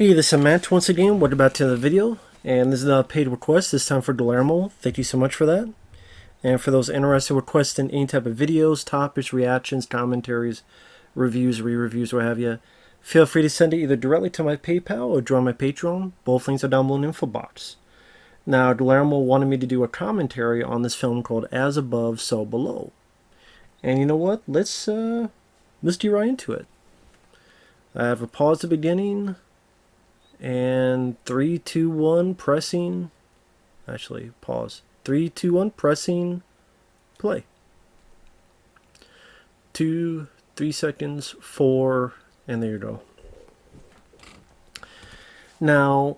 Hey, this is Matt once again. Welcome back to the video. And this is a paid request, this time for Guillermo. Thank you so much for that. And for those interested requesting any type of videos, topics, reactions, commentaries, reviews, re-reviews, what have you, feel free to send it either directly to my PayPal or join my Patreon. Both links are down below in the info box. Now, Guillermo wanted me to do a commentary on this film called As Above, So Below. And you know what? Let's get right into it. I have a pause at the beginning. And 3, 2, 1, pressing. Actually, pause. 3, 2, 1, pressing play. 2, 3 seconds, 4, and there you go. Now,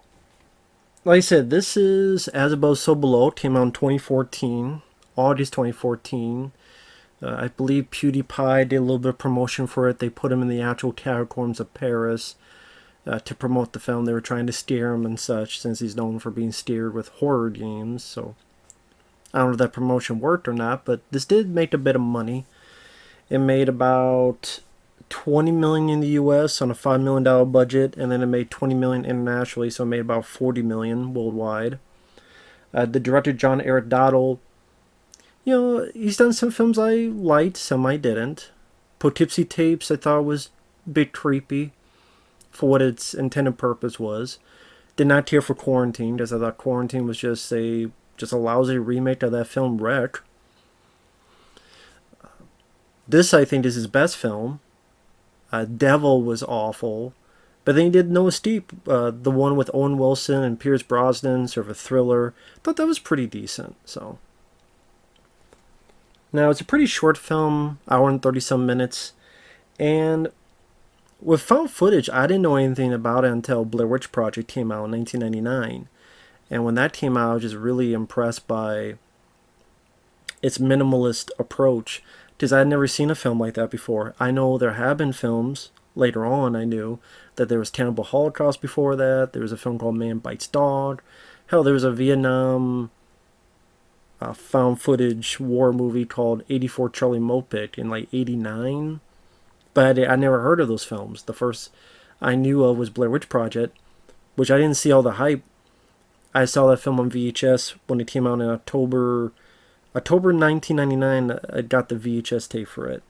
like I said, this is As Above, So Below. It came out in 2014, August 2014. I believe PewDiePie did a little bit of promotion for it. They put him in the actual Catacombs of Paris. To promote the film. They were trying to steer him and such, since he's known for being steered with horror games. So I don't know if that promotion worked or not, but this did make a bit of money. It made about $20 million in the US on a $5 million budget, and then it made $20 million internationally, so it made about $40 million worldwide. The director, John Erick Dowdle, you know, he's done some films I liked, some I didn't. Poughkeepsie Tapes I thought was a bit creepy for what its intended purpose was. Did not care for Quarantine, because I thought Quarantine was just a lousy remake of that film Wreck. This, I think, is his best film. Devil was awful. But then he did Noah Steep, the one with Owen Wilson and Pierce Brosnan, sort of a thriller. Thought that was pretty decent. So now, it's a pretty short film, hour and 30-some minutes. And with found footage, I didn't know anything about it until Blair Witch Project came out in 1999. And when that came out, I was just really impressed by its minimalist approach, because I had never seen a film like that before. I know there have been films, later on I knew, that there was Cannibal Holocaust before that. There was a film called Man Bites Dog. Hell, there was a Vietnam found footage war movie called 84 Charlie Mopic in like 89. But I never heard of those films. The first I knew of was Blair Witch Project, which I didn't see all the hype. I saw that film on VHS when it came out in October 1999. I got the VHS tape for it.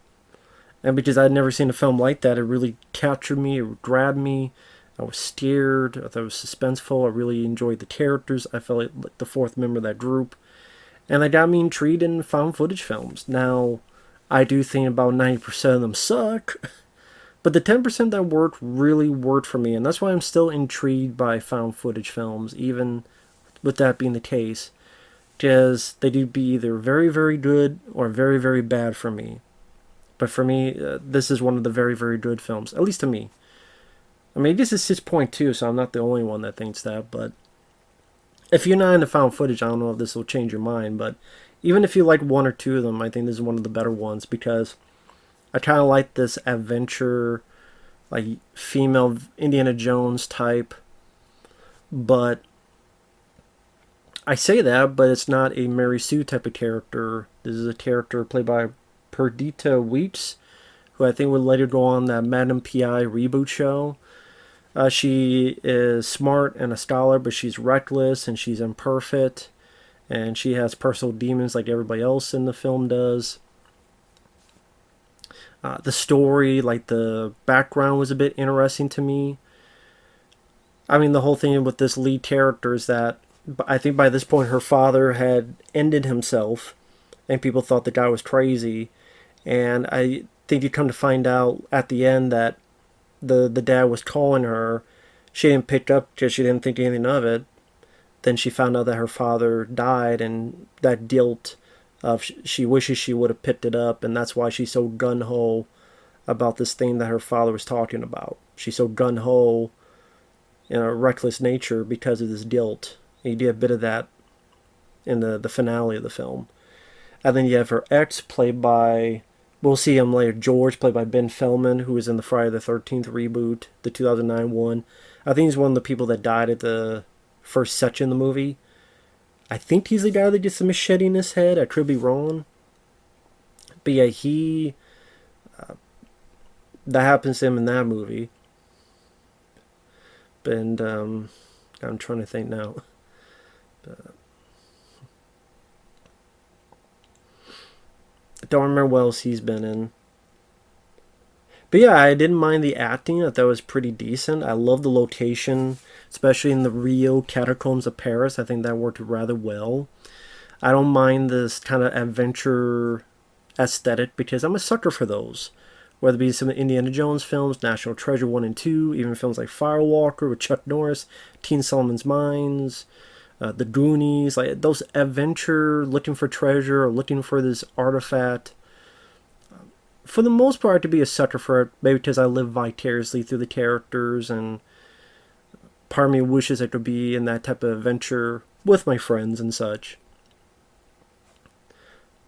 And because I had never seen a film like that, it really captured me, it grabbed me. I was scared, I thought it was suspenseful, I really enjoyed the characters. I felt like the fourth member of that group. And that got me intrigued in found footage films. Now, I do think about 90% of them suck, but the 10% that worked really worked for me, and that's why I'm still intrigued by found footage films, even with that being the case, because they do be either very, very good or very, very bad for me. But for me, this is one of the very, very good films, at least to me. I mean, this is 6.2, so I'm not the only one that thinks that, but if you're not into found footage, I don't know if this will change your mind, but even if you like one or two of them, I think this is one of the better ones, because I kind of like this adventure, like female Indiana Jones type. But I say that, but it's not a Mary Sue type of character. This is a character played by Perdita Weeks, who I think would later go on that Madam P.I. reboot show. She is smart and a scholar, but she's reckless and she's imperfect. And she has personal demons like everybody else in the film does. The story, like the background, was a bit interesting to me. I mean, the whole thing with this lead character is that I think by this point her father had ended himself, and people thought the guy was crazy. And I think you come to find out at the end that the dad was calling her. She didn't pick up because she didn't think anything of it. Then she found out that her father died, and that guilt of she wishes she would have picked it up, and that's why she's so gun-ho about this thing that her father was talking about. She's so gun-ho in a reckless nature because of this guilt. And you get a bit of that in the finale of the film. And then you have her ex, played by, we'll see him later, George, played by Ben Feldman, who was in the Friday the 13th reboot, the 2009 one. I think he's one of the people that died at the first section of the movie. I think he's the guy that gets the machete in his head. I could be wrong. But yeah, that happens to him in that movie. And I'm trying to think now. I don't remember what else he's been in. But yeah, I didn't mind the acting. I thought it was pretty decent. I love the location, especially in the Rio Catacombs of Paris. I think that worked rather well. I don't mind this kind of adventure aesthetic because I'm a sucker for those. Whether it be some Indiana Jones films, National Treasure 1 and 2, even films like Firewalker with Chuck Norris, Teen Solomon's Mines, The Goonies, like those adventure, looking for treasure or looking for this artifact. For the most part, to be a sucker for it, maybe because I live vicariously through the characters, and part of me wishes I could be in that type of adventure with my friends and such.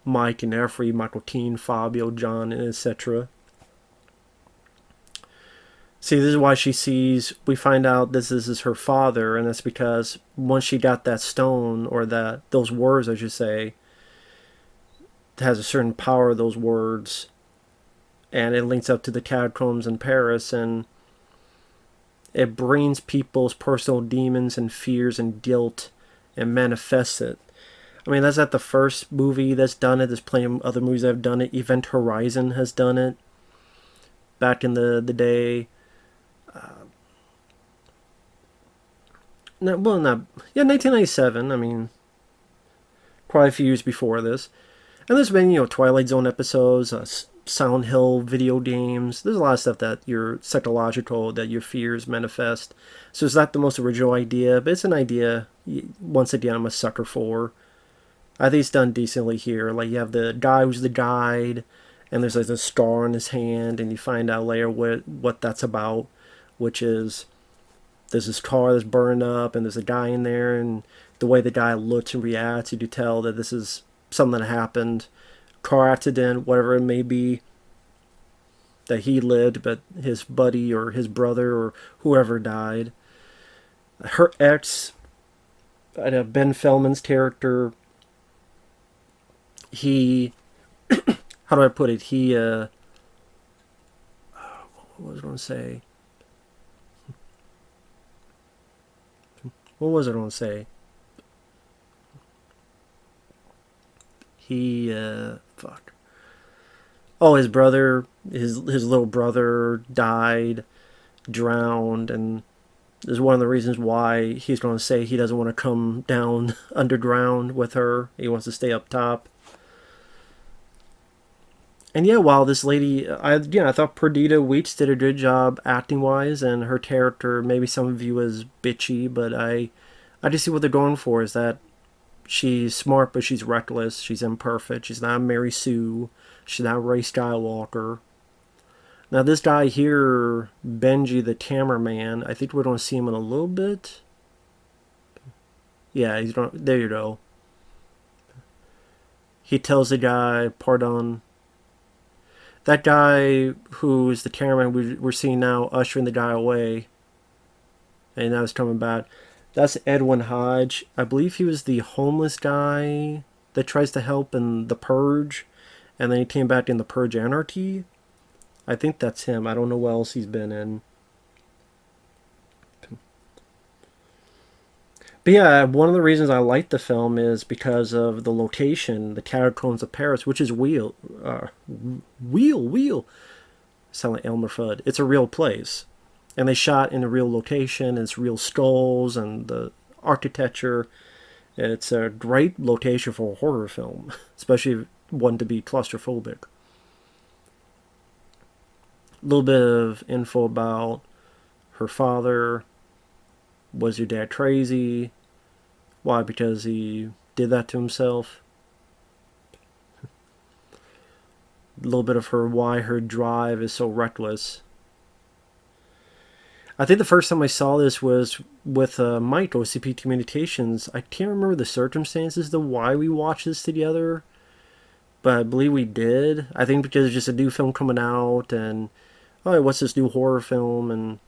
Mike and Effrey, Michael Keane, Fabio, John, etc. See, this is why we find out this is her father, and that's because once she got that stone, or those words, I should say, it has a certain power, those words, and it links up to the catacombs in Paris, and it brings people's personal demons and fears and guilt and manifests it. I mean, that's not the first movie that's done it. There's plenty of other movies that have done it. Event Horizon has done it back in the day. No, well, not... Yeah, 1997. I mean, quite a few years before this. And there's been, Twilight Zone episodes, Silent Hill video games. There's a lot of stuff that you're psychological, that your fears manifest. So it's not the most original idea, but it's an idea, once again, I'm a sucker for. I think it's done decently here. Like, you have the guy who's the guide, and there's like a scar on his hand, and you find out later what that's about, which is there's this car that's burned up, and there's a guy in there, and the way the guy looks and reacts, you do tell that this is something that happened. Car accident, whatever it may be, that he lived, but his buddy or his brother or whoever died. Her ex, Ben Feldman's character, he, how do I put it? What was I going to say? What was I going to say? Fuck. Oh, his brother, his little brother died, drowned, and is one of the reasons why he's going to say he doesn't want to come down underground with her. He wants to stay up top. And yeah, while this lady, I thought Perdita Weeks did a good job acting wise, and her character, maybe some view as bitchy, but I just see what they're going for is that she's smart, but she's reckless. She's imperfect. She's not Mary Sue. She's not Ray Skywalker. Now this guy here, Benji the cameraman, I think we're going to see him in a little bit. Yeah, there you go. He tells the guy, pardon. That guy who is the cameraman we're seeing now ushering the guy away. And now he's coming back. That's Edwin Hodge. I believe he was the homeless guy that tries to help in The Purge. And then he came back in The Purge Anarchy. I think that's him. I don't know what else he's been in. But yeah, one of the reasons I like the film is because of the location, the Catacombs of Paris, which is real. Sound like Elmer Fudd. It's a real place. And they shot in a real location, and it's real skulls, and the architecture. It's a great location for a horror film, especially one to be claustrophobic. A little bit of info about her father. Was your dad crazy? Why? Because he did that to himself. A little bit of why her drive is so reckless. I think the first time I saw this was with Mike, OCP Communications. I can't remember the circumstances to why we watched this together, but I believe we did. I think because it's just a new film coming out, and what's this new horror film, and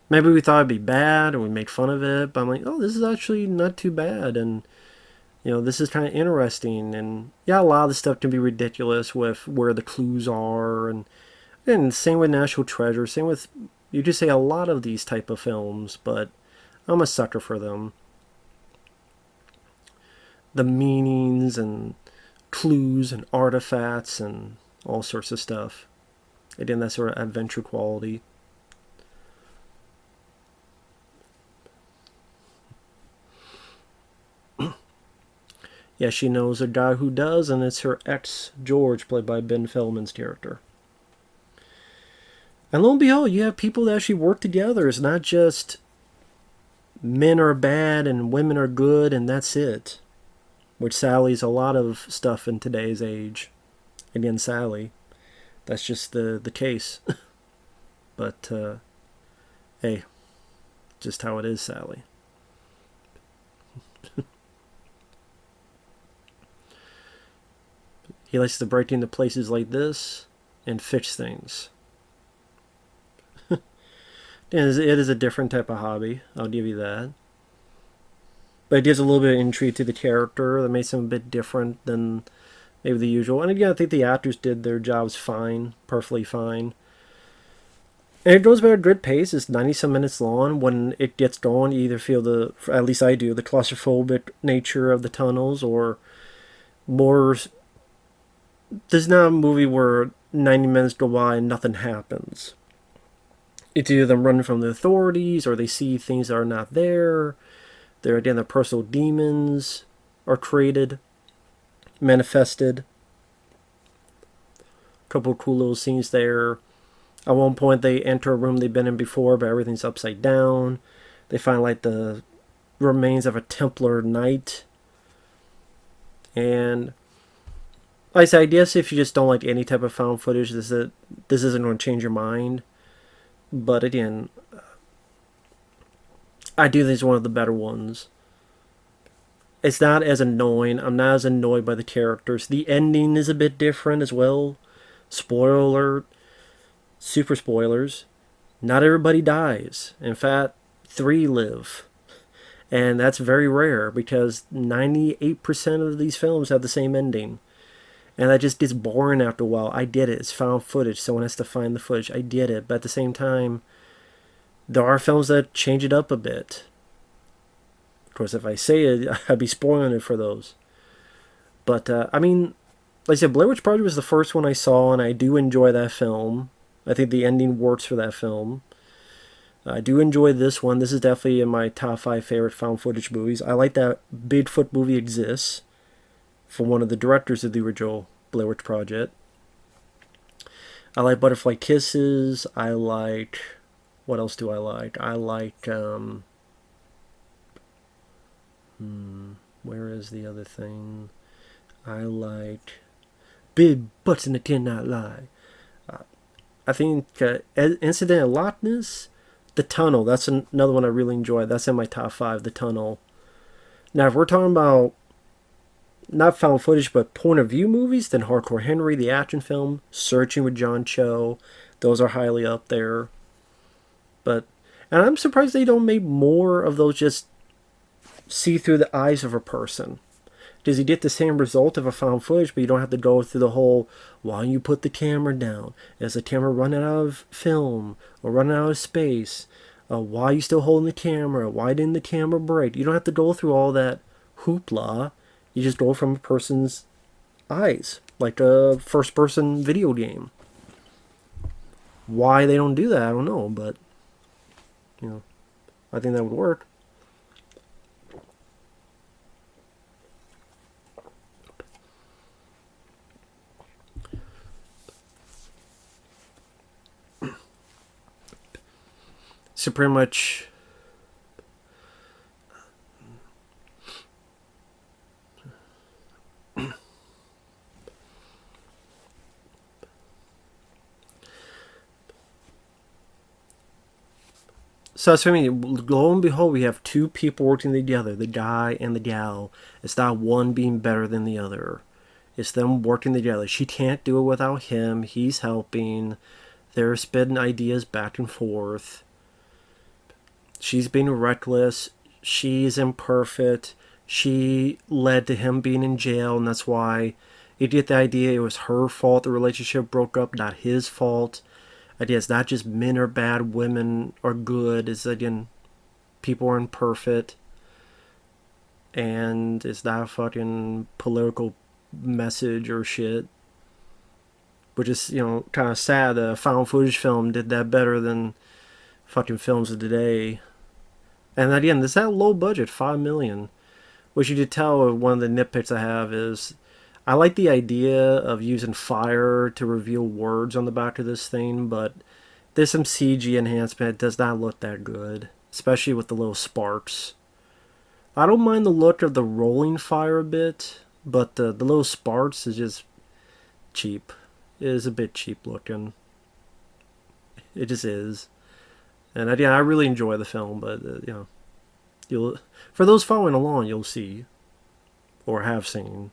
maybe we thought it'd be bad, or we made fun of it, but I'm like, this is actually not too bad, and this is kind of interesting, and yeah, a lot of the stuff can be ridiculous with where the clues are, and same with National Treasure, same with You just say a lot of these type of films, but I'm a sucker for them. The meanings and clues and artifacts and all sorts of stuff. Again, that sort of adventure quality. Yeah, she knows a guy who does, and it's her ex, George, played by Ben Feldman's character. And lo and behold, you have people that actually work together. It's not just men are bad and women are good, and that's it. Which Sally's a lot of stuff in today's age. Again, Sally. That's just the case. But, hey, just how it is, Sally. He likes to break into places like this and fix things. It is a different type of hobby, I'll give you that. But it gives a little bit of intrigue to the character that makes him a bit different than maybe the usual. And again, I think the actors did their jobs fine, perfectly fine. And it goes by a good pace. It's 90-some minutes long. When it gets going, you either feel at least I do, the claustrophobic nature of the tunnels, or more. There's not a movie where 90 minutes go by and nothing happens. It's either them running from the authorities, or they see things that are not there. Their personal demons are created, manifested. A couple of cool little scenes there. At one point, they enter a room they've been in before, but everything's upside down. They find like the remains of a Templar knight. And like I said, I guess if you just don't like any type of found footage, this isn't going to change your mind. But again, I do think it's one of the better ones. It's not as annoying. I'm not as annoyed by the characters. The ending is a bit different as well. Spoiler alert. Super spoilers. Not everybody dies. In fact, 3 live. And that's very rare because 98% of these films have the same ending. And that just gets boring after a while. I get it. It's found footage. Someone has to find the footage. I get it. But at the same time, there are films that change it up a bit. Of course, if I say it, I'd be spoiling it for those. But, I mean, like I said, Blair Witch Project was the first one I saw, and I do enjoy that film. I think the ending works for that film. I do enjoy this one. This is definitely in my top 5 favorite found footage movies. I like that Bigfoot movie exists, from one of the directors of the original Blair Witch Project. I like Butterfly Kisses. I like... What else do I like? I like... where is the other thing? I like... Big Butts in the Cannot Lie. I think Incident at Loch Ness. The Tunnel. That's another one I really enjoy. That's in my top 5. The Tunnel. Now, if we're talking about not found footage, but point of view movies, then Hardcore Henry, the action film, Searching with John Cho, those are highly up there. And I'm surprised they don't make more of those just see through the eyes of a person. Does he get the same result of a found footage, but you don't have to go through the whole, why you put the camera down? Is the camera running out of film or running out of space? Why are you still holding the camera? Why didn't the camera break? You don't have to go through all that hoopla. You just go from a person's eyes, like a first-person video game. Why they don't do that, I don't know, but, I think that would work. So pretty much... So that's what I mean. Lo and behold, we have 2 people working together, the guy and the gal. It's not one being better than the other. It's them working together. She can't do it without him. He's helping. They're spitting ideas back and forth. She's being reckless. She's imperfect. She led to him being in jail, and that's why you get the idea it was her fault the relationship broke up, not his fault. idea it's not just men are bad, women are good. It's again, people are imperfect, and it's not a fucking political message or shit. Which is, kind of sad. The found footage film did that better than fucking films of today. And again, this is that low budget, $5 million. Which you could tell one of the nitpicks I have is I like the idea of using fire to reveal words on the back of this thing, but there's some CG enhancement. It does not look that good, especially with the little sparks. I don't mind the look of the rolling fire a bit, but the little sparks is just cheap. It is a bit cheap looking. It just is. And I really enjoy the film, but you'll, for those following along, you'll see or have seen.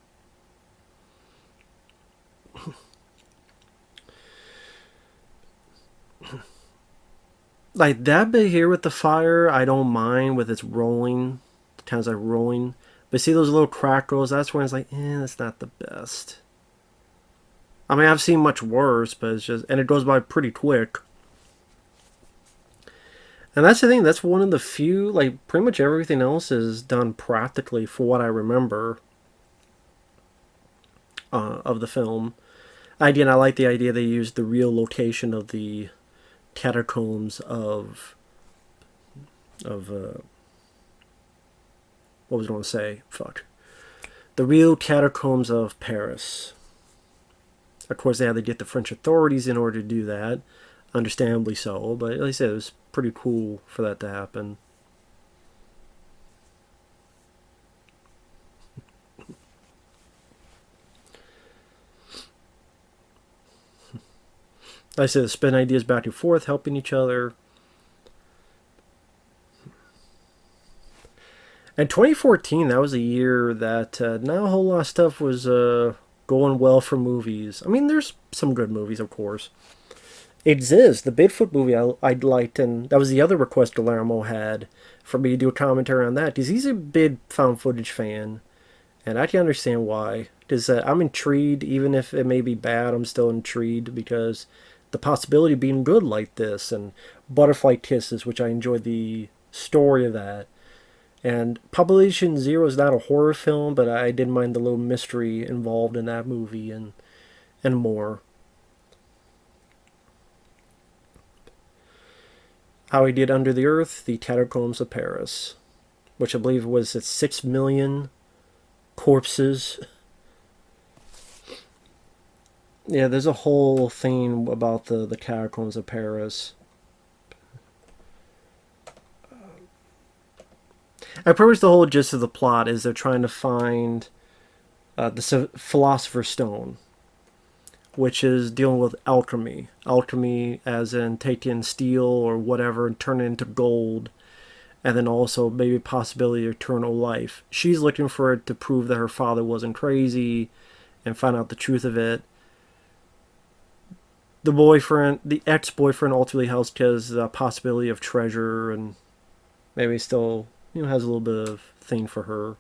Like that bit here with the fire, I don't mind with its rolling, kind of like rolling. But see those little crackles, that's when it's like, that's not the best. I mean, I've seen much worse, but it's just, and it goes by pretty quick. And that's the thing, that's one of the few, like, pretty much everything else is done practically for what I remember of the film. Again, I like the idea they used the real location of the catacombs of what was I going to say? Fuck. The real catacombs of Paris. Of course, they had to get the French authorities in order to do that. Understandably so, but like I said, it was pretty cool for that to happen. Like I said, spin ideas back and forth, helping each other. And 2014, that was a year that not a whole lot of stuff was going well for movies. I mean, there's some good movies, of course. Exists, the Bigfoot movie I'd liked, and that was the other request Guillermo had for me to do a commentary on that, because he's a big found footage fan, and I can understand why. Because I'm intrigued, even if it may be bad, I'm still intrigued, because the possibility of being good like this, and Butterfly Kisses, which I enjoyed the story of that. And Population Zero is not a horror film, but I didn't mind the little mystery involved in that movie and more. How he did Under the Earth, the Catacombs of Paris, which I believe was at 6 million corpses. Yeah, there's a whole thing about the Catacombs of Paris. I pretty much the whole gist of the plot is they're trying to find the Philosopher's Stone, which is dealing with alchemy. Alchemy as in taking steel or whatever and turn it into gold. And then also maybe possibility of eternal life. She's looking for it to prove that her father wasn't crazy and find out the truth of it. The boyfriend, the ex-boyfriend ultimately helps because the possibility of treasure and maybe still, has a little bit of thing for her.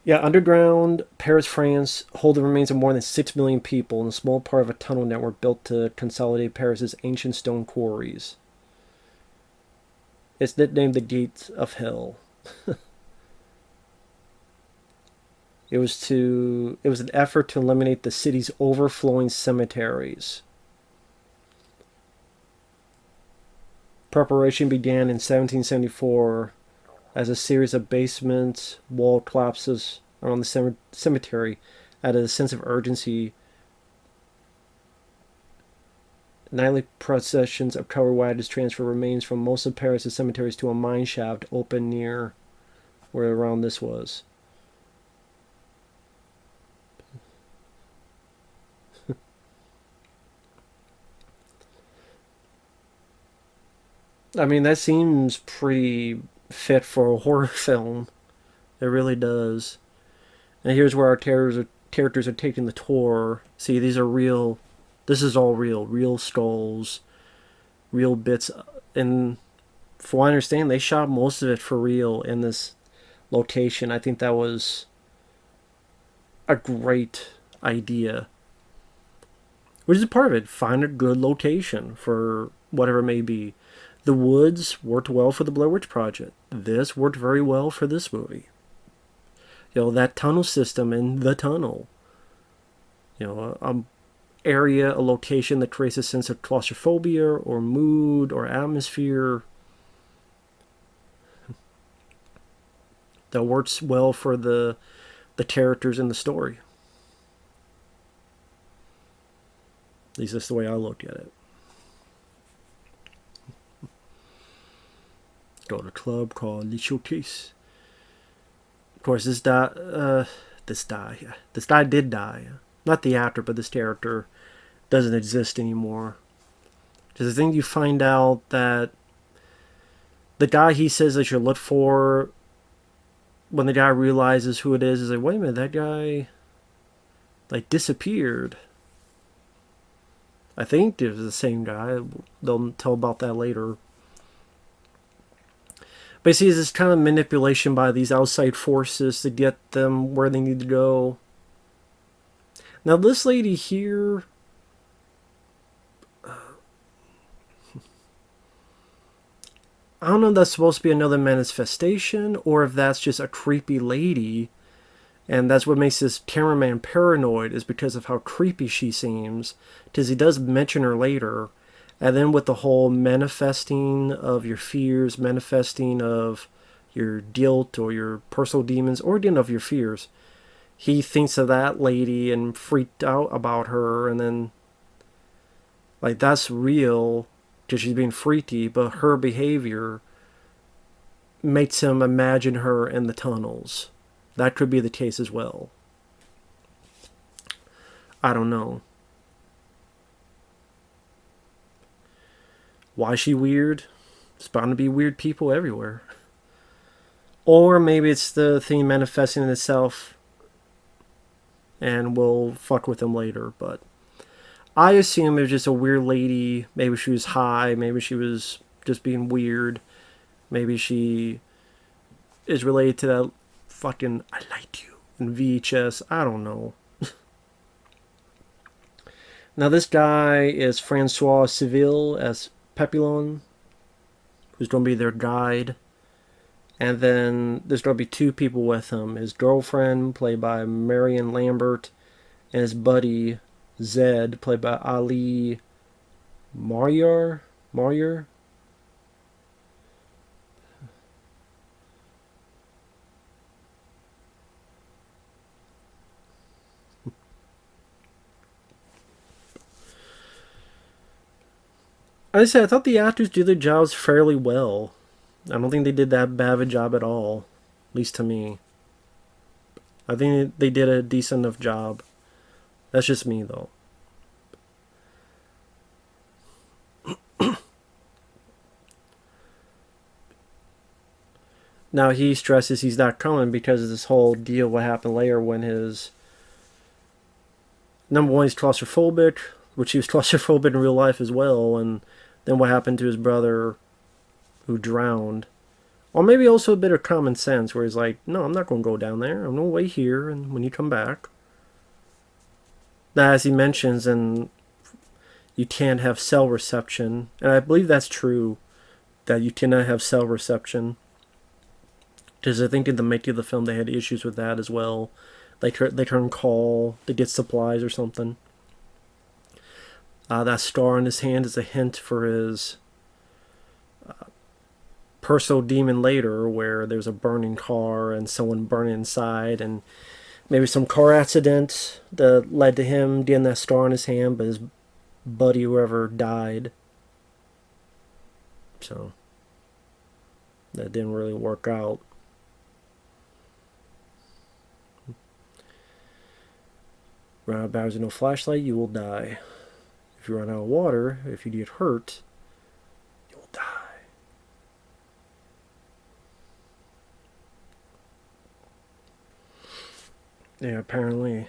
Yeah, underground Paris, France, hold the remains of more than 6 million people in a small part of a tunnel network built to consolidate Paris's ancient stone quarries. It's nicknamed the Gates of Hell. It was an effort to eliminate the city's overflowing cemeteries. Preparation began in 1774 as a series of basements, wall collapses around the cemetery added a sense of urgency. Nightly processions of covered wagons transfer remains from most of Paris' cemeteries to a mine shaft open near where around this was. I mean, that seems pretty fit for a horror film. It really does. And here's where our characters are taking the tour. See, these are real. This is all real. Real skulls, real bits. And from what I understand, they shot most of it for real in this location. I think that was a great idea. which is part of it. Find a good location for whatever it may be. The woods worked well for the Blair Witch Project. This worked very well for this movie. That tunnel system in the tunnel. A area, a location that creates a sense of claustrophobia or mood or atmosphere that works well for the characters in the story. At least that's the way I looked at it. Got a club called Le Showcase. Of course, this guy did die. Not the actor, but this character doesn't exist anymore. Because I think you find out that the guy he says they should look for, when the guy realizes who it is like, wait a minute, that guy disappeared. I think it was the same guy. They'll tell about that later. But you see, this kind of manipulation by these outside forces to get them where they need to go. Now, this lady here, I don't know if that's supposed to be another manifestation or if that's just a creepy lady. And that's what makes this cameraman paranoid, is because of how creepy she seems. Because he does mention her later. And then with the whole manifesting of your fears, manifesting of your guilt or your personal demons, or again of your fears. He thinks of that lady and freaked out about her, and then that's real because she's being freaky, but her behavior makes him imagine her in the tunnels. That could be the case as well. I don't know. Why is she weird? It's bound to be weird people everywhere. Or maybe it's the thing manifesting in itself, and we'll fuck with them later. But I assume it was just a weird lady. Maybe she was high. Maybe she was just being weird. Maybe she is related to that fucking I Like You in VHS. I don't know. Now this guy is François Civil as Papillon, who's going to be their guide. And then there's going to be two people with him. His girlfriend, played by Marion Lambert, and his buddy, Zed, played by Ali Marhyar. I said, I thought the actors do their jobs fairly well. I don't think they did that bad of a job at all. At least to me. I think they did a decent enough job. That's just me, though. Now he stresses he's not coming because of this whole deal what happened later when his... Number one, he's claustrophobic, which he was claustrophobic in real life as well, and then what happened to his brother who drowned. Or maybe also a bit of common sense where he's like, no, I'm not going to go down there. I'm going to wait here and when you come back. Now, as he mentions, and you can't have cell reception, and I believe that's true, that you cannot have cell reception. Because I think in the making of the film they had issues with that as well. They turn call to get supplies or something. That scar on his hand is a hint for his personal demon later, where there's a burning car and someone burning inside, and maybe some car accident that led to him getting that scar on his hand, but his buddy, whoever, died. So that didn't really work out. Run out of batteries and no flashlight, you will die. If you run out of water, if you get hurt, you'll die. Yeah, apparently.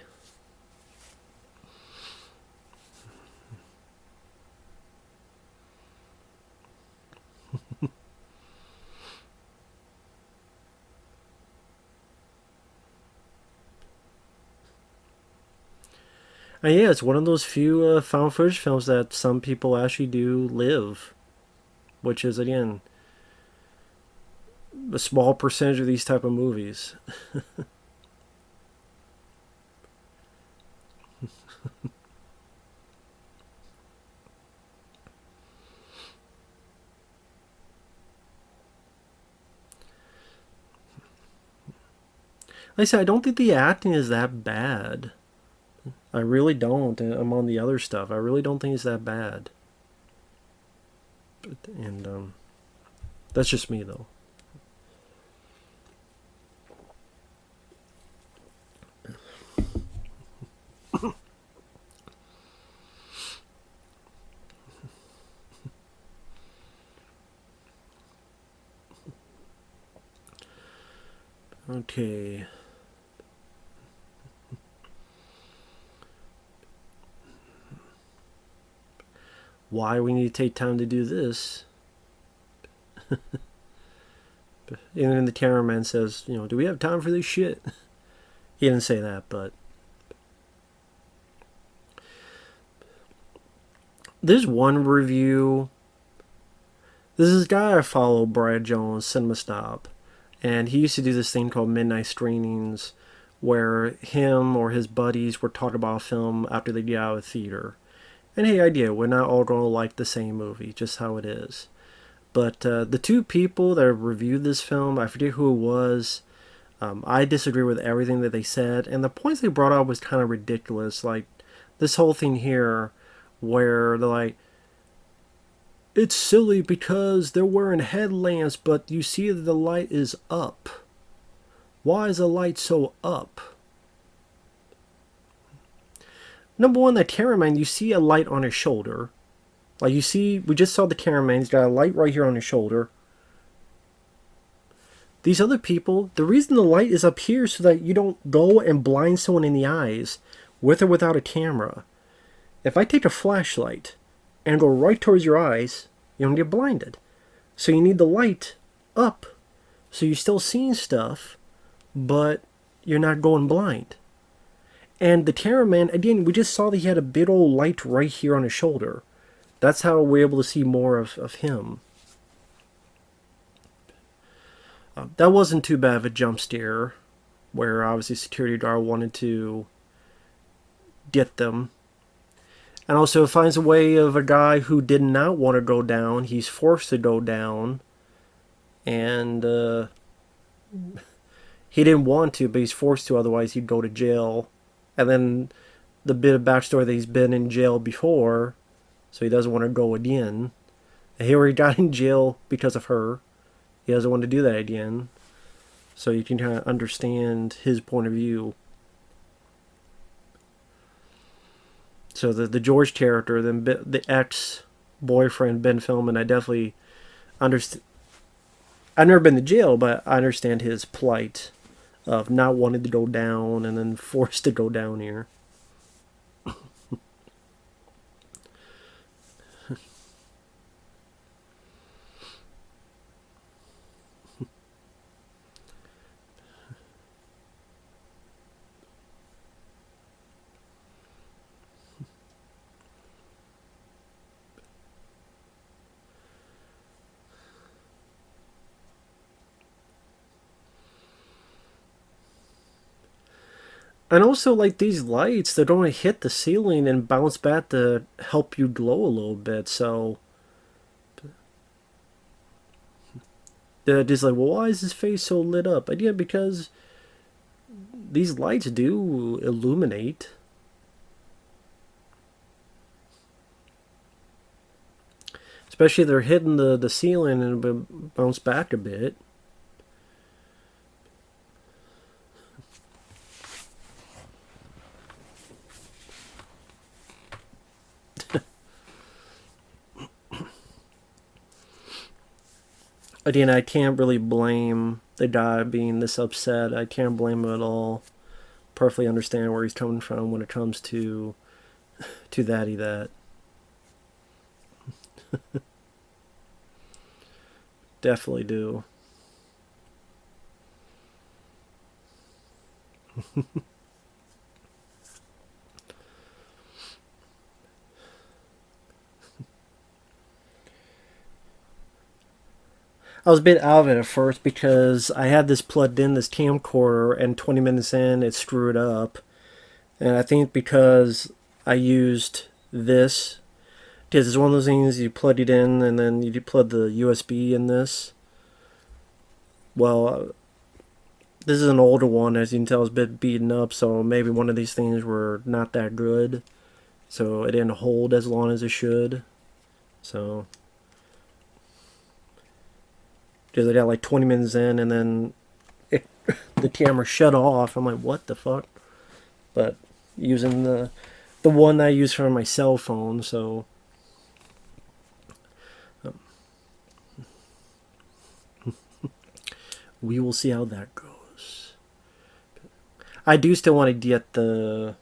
And yeah, it's one of those few found footage films that some people actually do live, which is again a small percentage of these type of movies. Like I said, I don't think the acting is that bad. I really don't. Among the other stuff, I really don't think it's that bad. And that's just me, though. Okay. Why we need to take time to do this? And then the cameraman says, do we have time for this shit? He didn't say that, but there's one review. This is a guy I follow, Brad Jones, Cinema Snob, and he used to do this thing called midnight screenings, where him or his buddies were talking about a film after they get out of the theater. And hey, idea, we're not all going to like the same movie, just how it is. But the two people that reviewed this film, I forget who it was. I disagree with everything that they said, and the points they brought up was kind of ridiculous. Like this whole thing here, where they're like, it's silly because they're wearing headlamps, but you see that the light is up. Why is the light so up? Number one, that cameraman, you see a light on his shoulder. Like you see, we just saw the cameraman, he's got a light right here on his shoulder. These other people, the reason the light is up here is so that you don't go and blind someone in the eyes with or without a camera. If I take a flashlight and go right towards your eyes, you don't get blinded. So you need the light up. So you're still seeing stuff, but you're not going blind. And the cameraman, again, we just saw that he had a big old light right here on his shoulder. That's how we're able to see more of him. That wasn't too bad of a jump scare, where obviously security guard wanted to get them. And also finds a way of a guy who did not want to go down. He's forced to go down. And he didn't want to, but he's forced to, otherwise he'd go to jail. And then the bit of backstory that he's been in jail before, so he doesn't want to go again. And here he got in jail because of her. He doesn't want to do that again. So you can kind of understand his point of view. So the George character, then the ex-boyfriend, Ben Feldman, I definitely understand. I've never been to jail, but I understand his plight of not wanting to go down and then forced to go down here. And also, like, these lights, they're going to hit the ceiling and bounce back to help you glow a little bit. So, they're just like, well, why is his face so lit up? And yeah, because these lights do illuminate. Especially if they're hitting the ceiling and bounce back a bit. Again, I can't really blame the guy being this upset. I can't blame him at all. Perfectly understand where he's coming from when it comes to that. Definitely do. I was a bit out of it at first because I had this plugged in, this camcorder, and 20 minutes in, it screwed up. And I think because I used this, because it's one of those things you plug it in and then you plug the USB in this. Well, this is an older one, as you can tell, it's a bit beaten up, so maybe one of these things were not that good. So it didn't hold as long as it should. So, because I got like 20 minutes in and then the camera shut off. I'm like, what the fuck? But using the one I use for my cell phone, so we will see how that goes. I do still want to get the.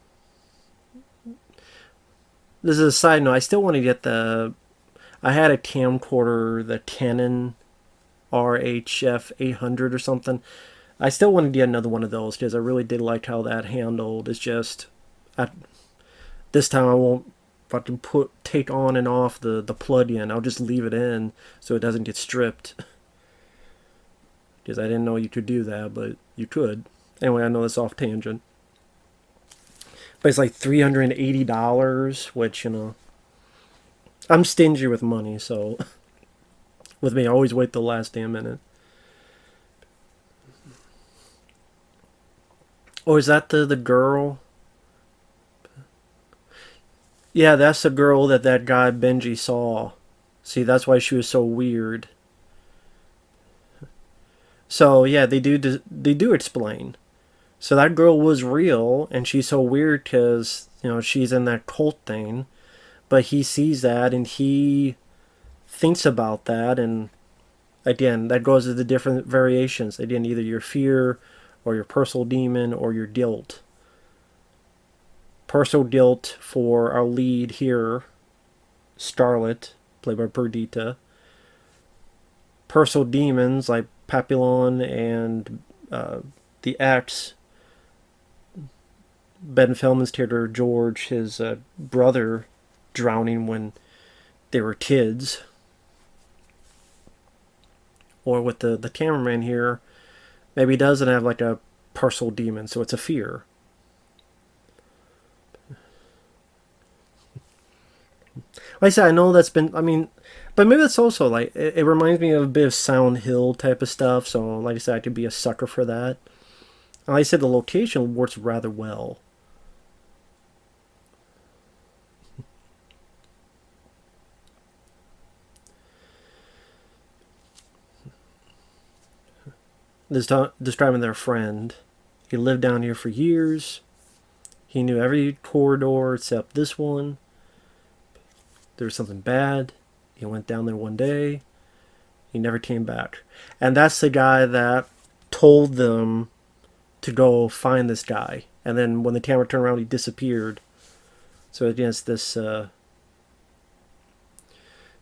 This is a side note. I still want to get the. I had a camcorder, the Canon RHF 800 or something. I still want to get another one of those because I really did like how that handled. It's just, this time I won't fucking take on and off the plug-in. I'll just leave it in so it doesn't get stripped. Because I didn't know you could do that, but you could. Anyway, I know that's off tangent. But it's like $380, which, you know, I'm stingy with money, so with me, I always wait the last damn minute. Oh, is that the girl? Yeah, that's the girl that guy Benji saw. See, that's why she was so weird. So yeah, they do explain. So that girl was real, and she's so weird because, you know, she's in that cult thing, but he sees that and he thinks about that, and again, that goes to the different variations. Again, either your fear, or your personal demon, or your guilt. Personal guilt for our lead here, Starlet, played by Perdita. Personal demons like Papillon and the ex, Ben Feldman's character George, his brother, drowning when they were kids. Or with the cameraman here, maybe he doesn't have like a personal demon, so it's a fear. Like I said, I know that's been, I mean, but maybe it's also like, it reminds me of a bit of Silent Hill type of stuff, so like I said, I could be a sucker for that. And like I said, the location works rather well. Describing their friend. He lived down here for years. He knew every corridor except this one. There was something bad. He went down there one day. He never came back. And that's the guy that told them to go find this guy. And then when the camera turned around, he disappeared. So against this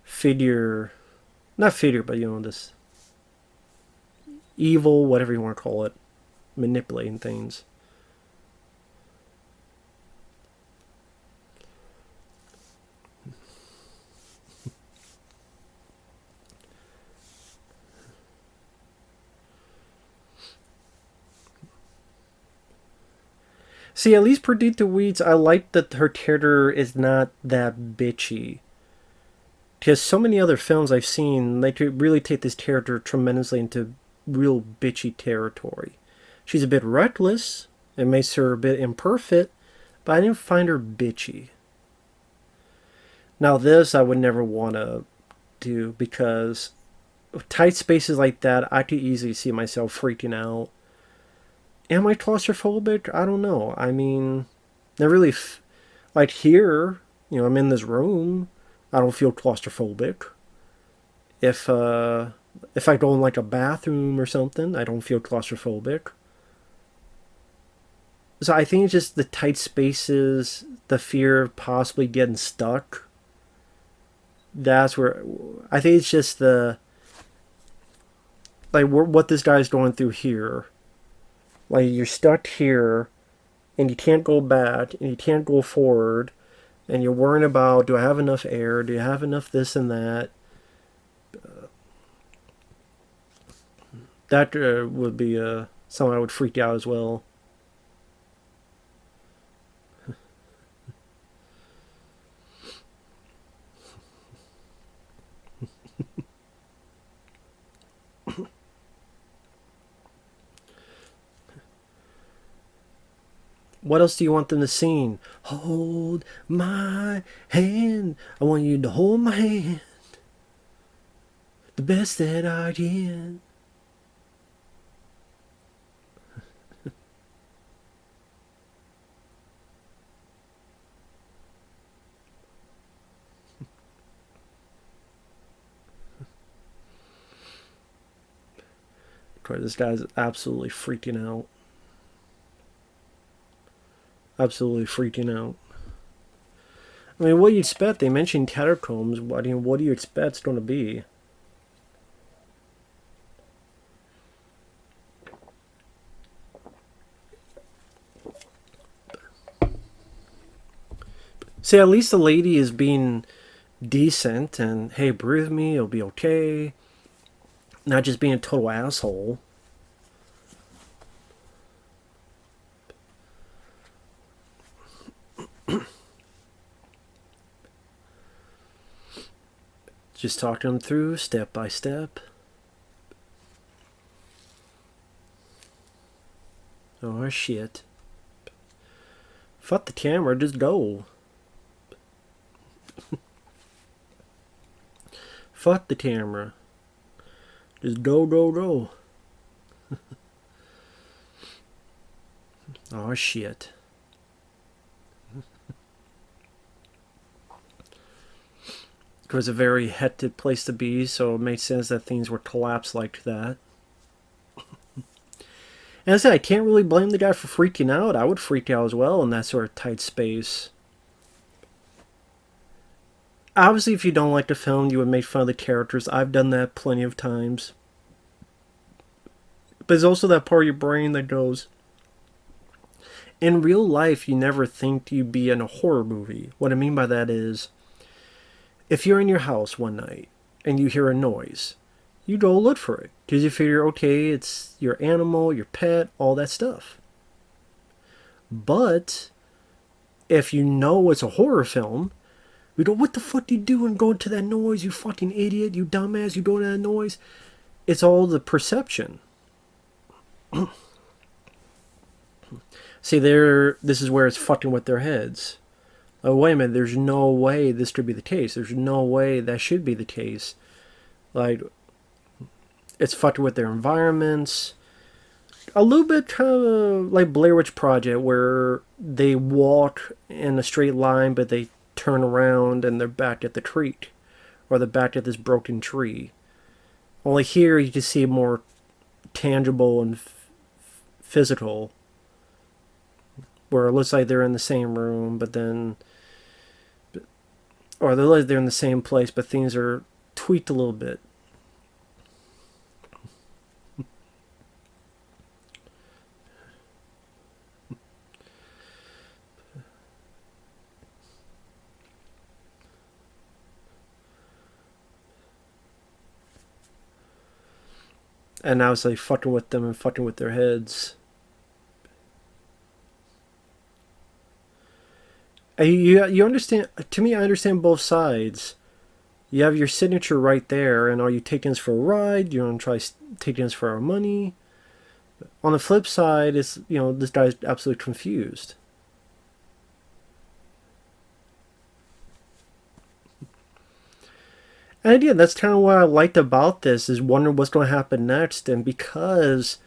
figure, not figure, but you know, this evil, whatever you want to call it, manipulating things. See, at least Perdita Weeks, I like that her character is not that bitchy. Because so many other films I've seen, they could really take this character tremendously into real bitchy territory. She's a bit reckless. It makes her a bit imperfect, but I didn't find her bitchy. Now this I would never want to do because tight spaces like that, I could easily see myself freaking out. Am I claustrophobic? I don't know. I mean, I really, like here, you know, I'm in this room. I don't feel claustrophobic. If I go in like a bathroom or something, I don't feel claustrophobic. So I think it's just the tight spaces, the fear of possibly getting stuck. That's where I think it's just the like what this guy's going through here. Like you're stuck here, and you can't go back, and you can't go forward, and you're worrying about, do I have enough air? Do you have enough this and that? That would be something I would freak out as well. What else do you want them to sing? Hold my hand. I want you to hold my hand. The best that I can. This guy's absolutely freaking out. Absolutely freaking out. I mean, what do you expect? They mentioned catacombs. What do you expect it's going to be? See, at least the lady is being decent and, hey, breathe with me, it'll be okay. Not just being a total asshole. Just talking them through step by step. Oh, shit. Fuck the camera, just go. Fuck the camera. Just go, go, go. Oh, shit. It was a very hectic place to be, so it made sense that things were collapsed like that. And I said, I can't really blame the guy for freaking out. I would freak out as well in that sort of tight space. Obviously, if you don't like the film, you would make fun of the characters. I've done that plenty of times. But there's also that part of your brain that goes, in real life, you never think you'd be in a horror movie. What I mean by that is, if you're in your house one night and you hear a noise, you go look for it. Because you figure, okay, it's your animal, your pet, all that stuff. But if you know it's a horror film, we go, what the fuck you doing going to that noise, you fucking idiot, you dumbass, you going to that noise? It's all the perception. See, this is where it's fucking with their heads. Oh, wait a minute, there's no way this could be the case. There's no way that should be the case. Like, it's fucking with their environments. A little bit kind of like Blair Witch Project, where they walk in a straight line, but they turn around and they're back at the creek. Or they're back at this broken tree. Only here you can see more tangible and physical. Where it looks like they're in the same room, but then... Or they're in the same place, but things are tweaked a little bit. And now it's like fucking with them and fucking with their heads. You understand? To me, I understand both sides. You have your signature right there, and are you taking us for a ride? You want to try taking us for our money? On the flip side, it's, this guy's absolutely confused. And again, that's kind of what I liked about this, is wondering what's going to happen next, and because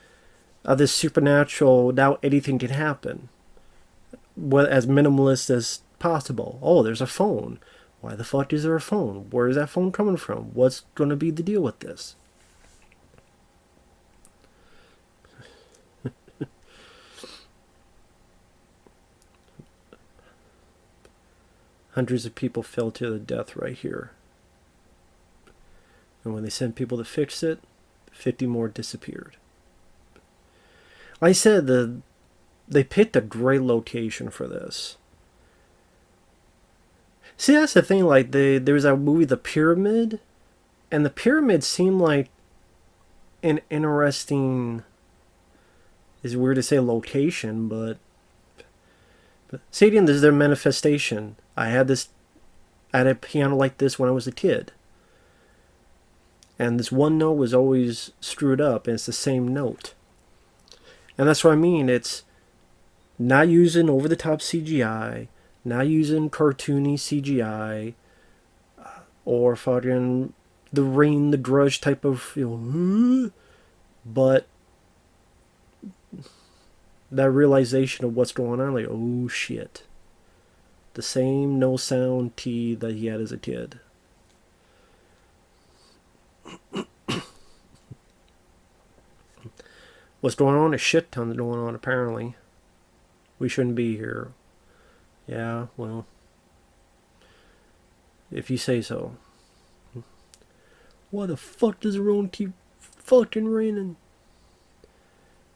of this supernatural, now anything can happen. As minimalist as possible. Oh, there's a phone. Why the fuck is there a phone? Where is that phone coming from? What's going to be the deal with this? Hundreds of people fell to their death right here. And when they sent people to fix it, 50 more disappeared. Like I said, they picked a great location for this. See, that's the thing, like, there was that movie, The Pyramid, and The Pyramid seemed like an interesting, it's weird to say location, but Sadian is their manifestation. I had a piano like this when I was a kid. And this one note was always screwed up, and it's the same note. And that's what I mean. It's not using over the top CGI, not using cartoony CGI, or fucking the Rain, the Grudge type of, but that realization of what's going on, like, oh shit. The same no sound T that he had as a kid. What's going on? A shit ton going on, apparently. We shouldn't be here. Yeah, well, if you say so. Why the fuck does the rain keep fucking raining?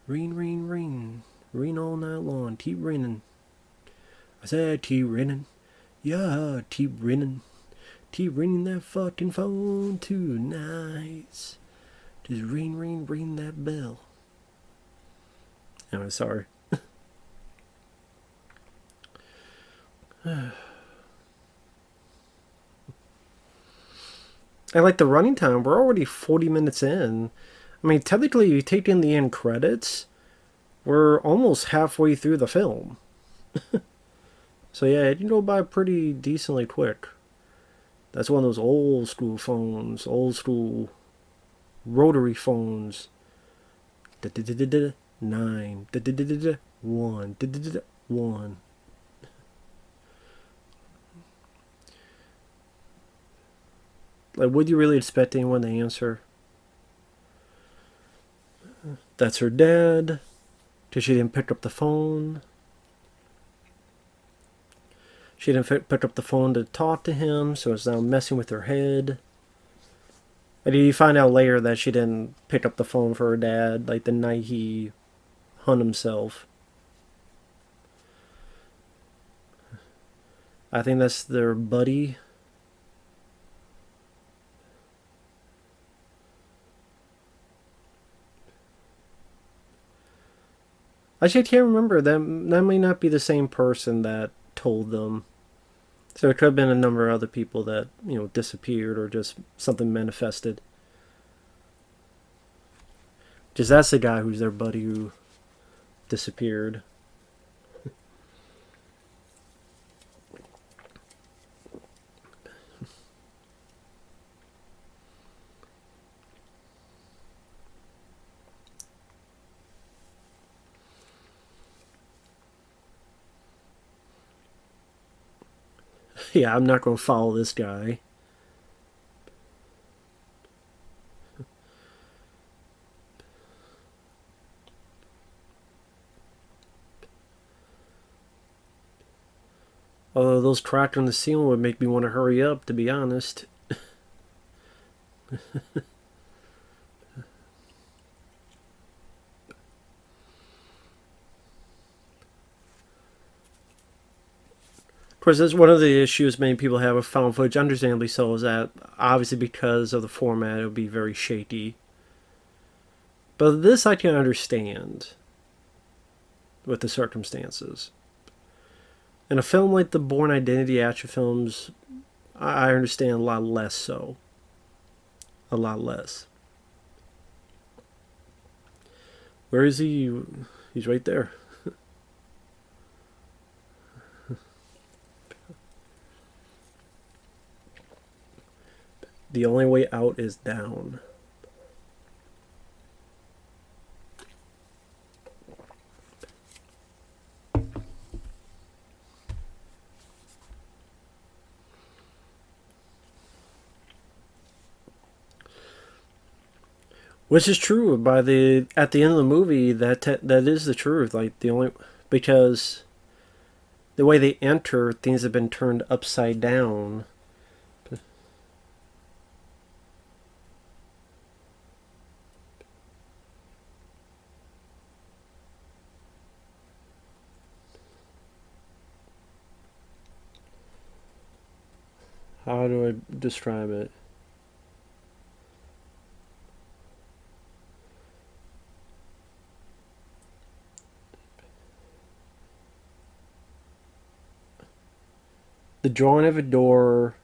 Rain, rain, rain. Rain all night long. Keep raining. I said keep raining. Yeah, keep raining. Keep ringing that fucking phone tonight. Just ring, ring, ring that bell. Anyway, sorry. I like the running time. We're already 40 minutes in. I mean, technically, you take in the end credits, we're almost halfway through the film. So yeah, it can go by pretty decently quick. That's one of those old school phones, old school rotary phones. 9, 1, 1. Like, would you really expect anyone to answer? That's her dad, because she didn't pick up the phone. She didn't pick up the phone to talk to him, so it's now messing with her head. And you find out later that she didn't pick up the phone for her dad, like the night he hung himself. I think that's their buddy. Actually, I can't remember. That may not be the same person that told them. So it could have been a number of other people that, disappeared or just something manifested. Just that's the guy who's their buddy who disappeared. Yeah, I'm not going to follow this guy. Although those cracks on the ceiling would make me want to hurry up, to be honest. Of course, that's one of the issues many people have with found footage, understandably so, is that obviously because of the format, it would be very shaky. But this I can understand with the circumstances. In a film like the Bourne Identity action films, I understand a lot less so. A lot less. Where is he? He's right there. The only way out is down. Which is true. At the end of the movie, that is the truth. Like because the way they enter, things have been turned upside down. How do I describe it? The drawing of a door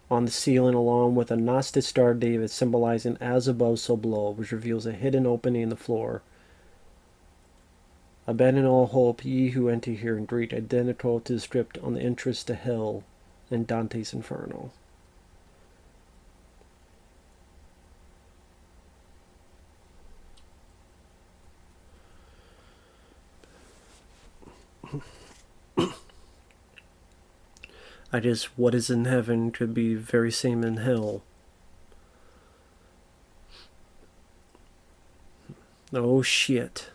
on the ceiling along with a Gnostic Star of David symbolizing as above so below, which reveals a hidden opening in the floor. Abandon all hope, ye who enter here, in Greek, identical to the script on the entrance to hell in Dante's Inferno. What is in heaven could be very same in hell. Oh shit.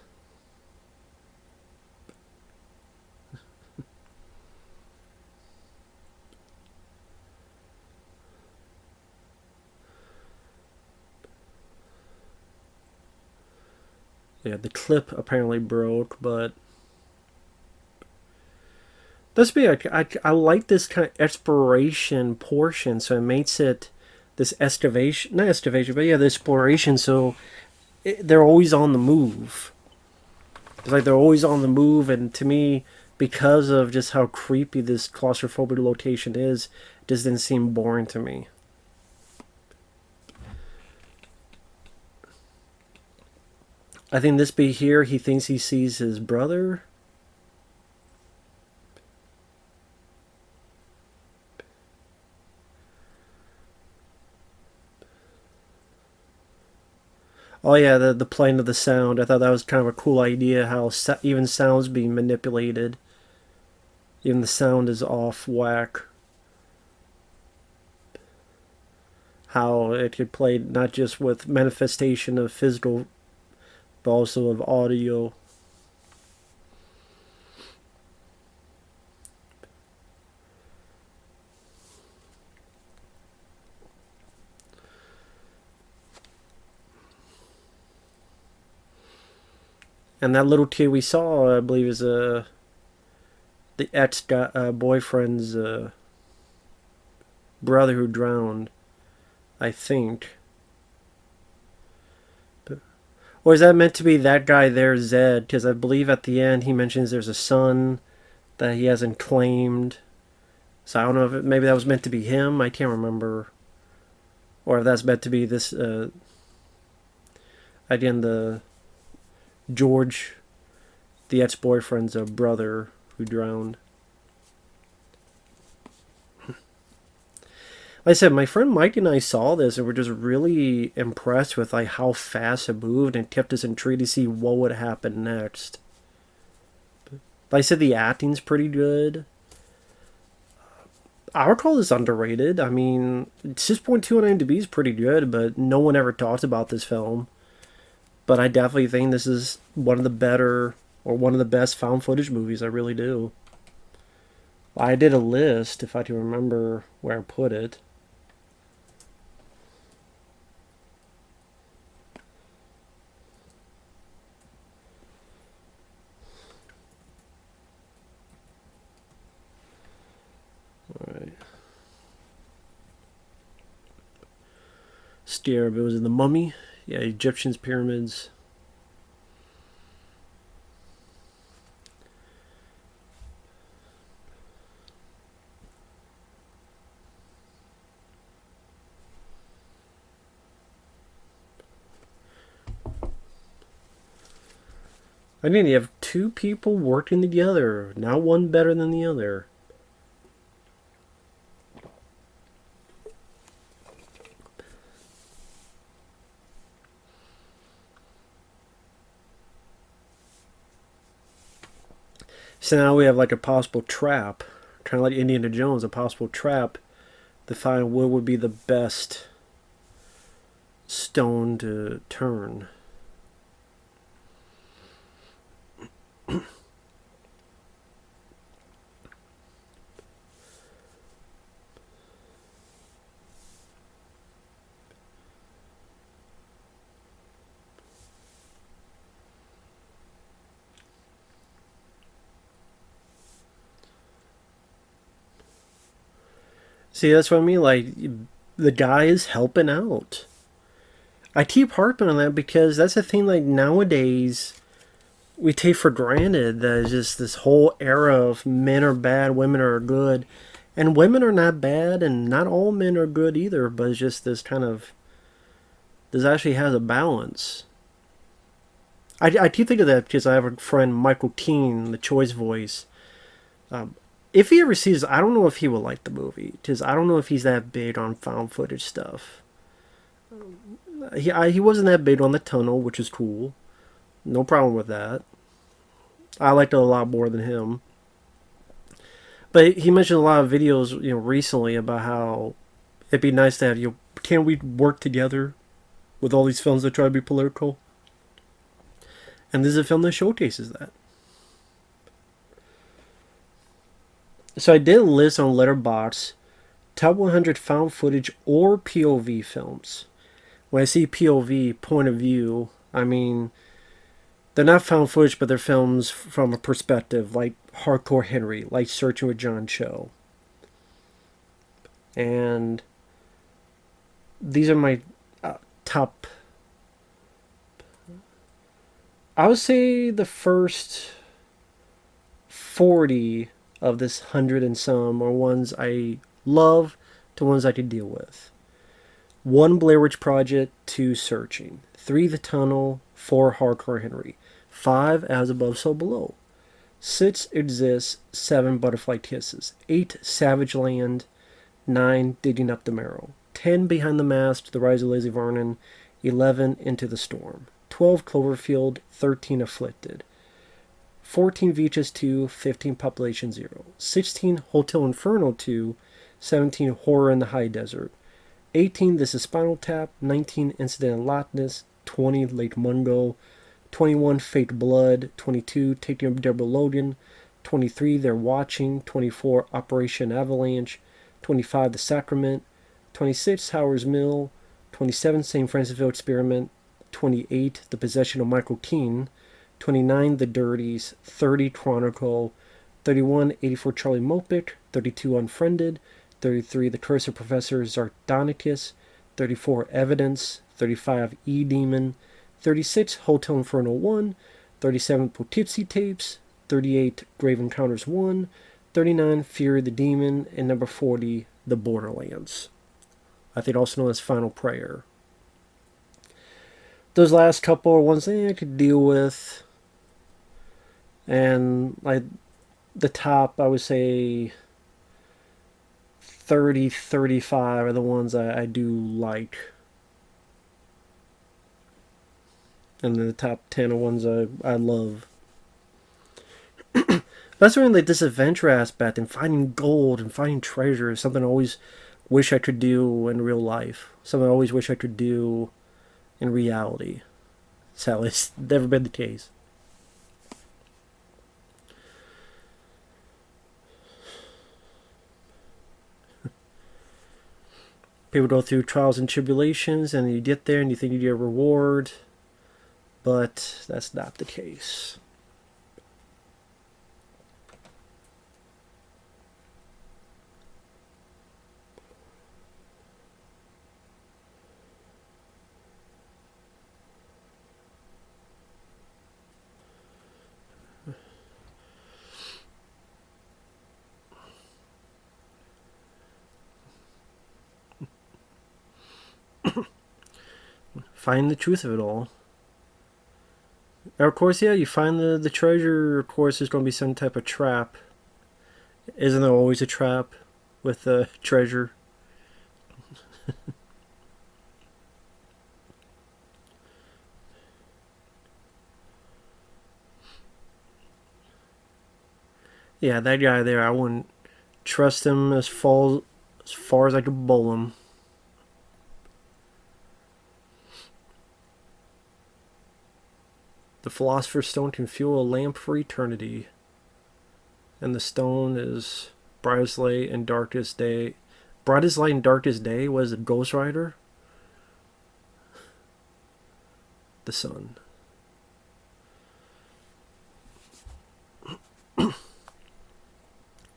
Yeah, the clip apparently broke, but I like this kind of exploration portion, so it makes it this excavation, not excavation, but yeah, the exploration. So they're always on the move. It's like they're always on the move, and to me, because of just how creepy this claustrophobic location is, it just didn't seem boring to me. I think this be here, he thinks he sees his brother. Oh yeah, the playing of the sound. I thought that was kind of a cool idea. How even sounds being manipulated. Even the sound is off whack. How it could play not just with manifestation of physical, but also of audio. And that little kid we saw, I believe, is the ex boyfriend's brother who drowned. I think. Or is that meant to be that guy there, Zed? Because I believe at the end he mentions there's a son that he hasn't claimed. So I don't know if maybe that was meant to be him. I can't remember. Or if that's meant to be this. Again, the George, the ex-boyfriend's brother who drowned. Like I said, my friend Mike and I saw this and were just really impressed with like how fast it moved and kept us intrigued to see what would happen next. Like I said, the acting's pretty good. Our Call is underrated. I mean, 6.2 on IMDb is pretty good, but no one ever talks about this film. But I definitely think this is one of the better, or one of the best found footage movies. I really do. I did a list, if I can remember where I put it. Alright. Scarab, it was in The Mummy. Yeah, Egyptians, pyramids. I mean, you have two people working together, not one better than the other. So now we have like a possible trap, kind of like Indiana Jones, a possible trap to find what would be the best stone to turn. See, that's what I mean. Like, the guy is helping out. I keep harping on that because that's the thing. Like, nowadays, we take for granted that it's just this whole era of men are bad, women are good, And women are not bad, and not all men are good either. But it's just this kind of this actually has a balance. I keep thinking of that because I have a friend, Michael Keane, the Choice voice. Um, if he ever sees, I don't know if he will like the movie because I don't know if he's that big on found footage stuff. He wasn't that big on the tunnel, which is cool. No problem with that. I liked it a lot more than him. But he mentioned a lot of videos, recently about how it'd be nice to have can we work together with all these films that try to be political? And this is a film that showcases that. So I did a list on Letterboxd top 100 found footage or POV films. When I see POV, point of view, I mean they're not found footage, but they're films from a perspective, like Hardcore Henry, like Searching with John Cho. And these are my top. I would say the first 40 of this 100 and some are ones I love to ones I could deal with. 1 Blair Witch Project, 2 Searching, 3 The Tunnel, 4 Hardcore Henry, 5 As Above So Below, 6 Exists, 7 Butterfly Kisses, 8 Savage Land, 9 Digging Up the Marrow, 10 Behind the Mask, The Rise of Lazy Vernon, 11 Into the Storm, 12 Cloverfield, 13 Afflicted, 14 Beaches 2, 15 Population 0, 16 Hotel Inferno 2, 17 Horror in the High Desert, 18 This is Spinal Tap, 19 Incident in Loch Ness, 20 Lake Mungo, 21 Fake Blood, 22 Taking Up Deborah Logan, 23 They're Watching, 24 Operation Avalanche, 25 The Sacrament, 26 Howard's Mill, 27 St. Francisville Experiment, 28 The Possession of Michael Keane, 29 The Dirties, 30 Chronicle, 31 84 Charlie Mopic, 32 Unfriended, 33 The Curse of Professor Zardonicus, 34 Evidence, 35 E-Demon, 36 Hotel Inferno 1, 37 Poughkeepsie Tapes, 38 Grave Encounters 1, 39 Fear of the Demon, and number 40 The Borderlands. I think also known as Final Prayer. Those last couple are ones that I could deal with. And like the top, I would say 30, 35 are the ones I do like. And then the top 10 are ones I love. That's really like this adventure aspect and finding gold and finding treasure is something I always wish I could do in real life. Something I always wish I could do in reality. Sadly, it's never been the case. People go through trials and tribulations and you get there and you think you get a reward, but that's not the case. Find the truth of it all. And of course, yeah, you find the treasure. Of course, there's going to be some type of trap. Isn't there always a trap with the treasure? Yeah, that guy there, I wouldn't trust him as far as I could bowl him. The Philosopher's Stone can fuel a lamp for eternity. And the stone is brightest light and darkest day. Brightest light and darkest day was it Ghost Rider? The sun.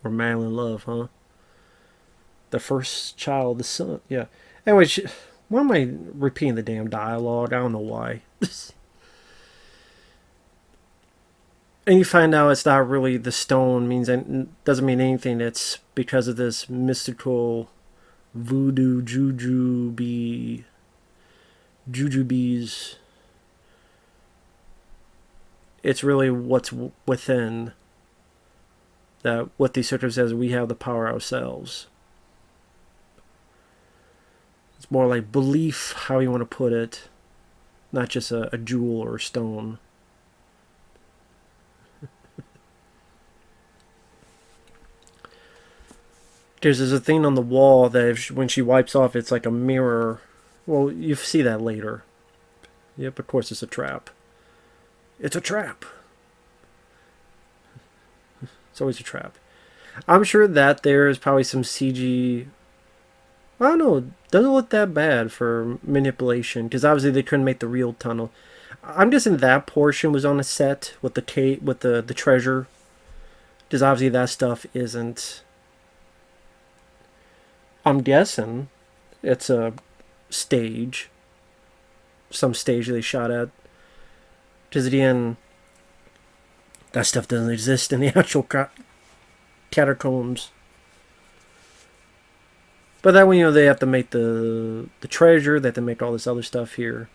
Or Madeline Love, huh? The first child, the sun. Yeah. Anyway, why am I repeating the damn dialogue? I don't know why. And you find out it's not really the stone means doesn't mean anything. It's because of this mystical voodoo jujubes. It's really what's within that. What the scripture says, we have the power ourselves. It's more like belief, how you want to put it, not just a jewel or a stone. There's a thing on the wall that when she wipes off, it's like a mirror. Well, you see that later. Yep, of course it's a trap. It's a trap. It's always a trap. I'm sure that there is probably some CG. I don't know. Doesn't look that bad for manipulation because obviously they couldn't make the real tunnel. I'm guessing that portion was on a set with the treasure, because obviously that stuff isn't. I'm guessing it's a stage, some stage they shot at. Because at the end, that stuff doesn't exist in the actual catacombs. But that way, they have to make the treasure, they have to make all this other stuff here.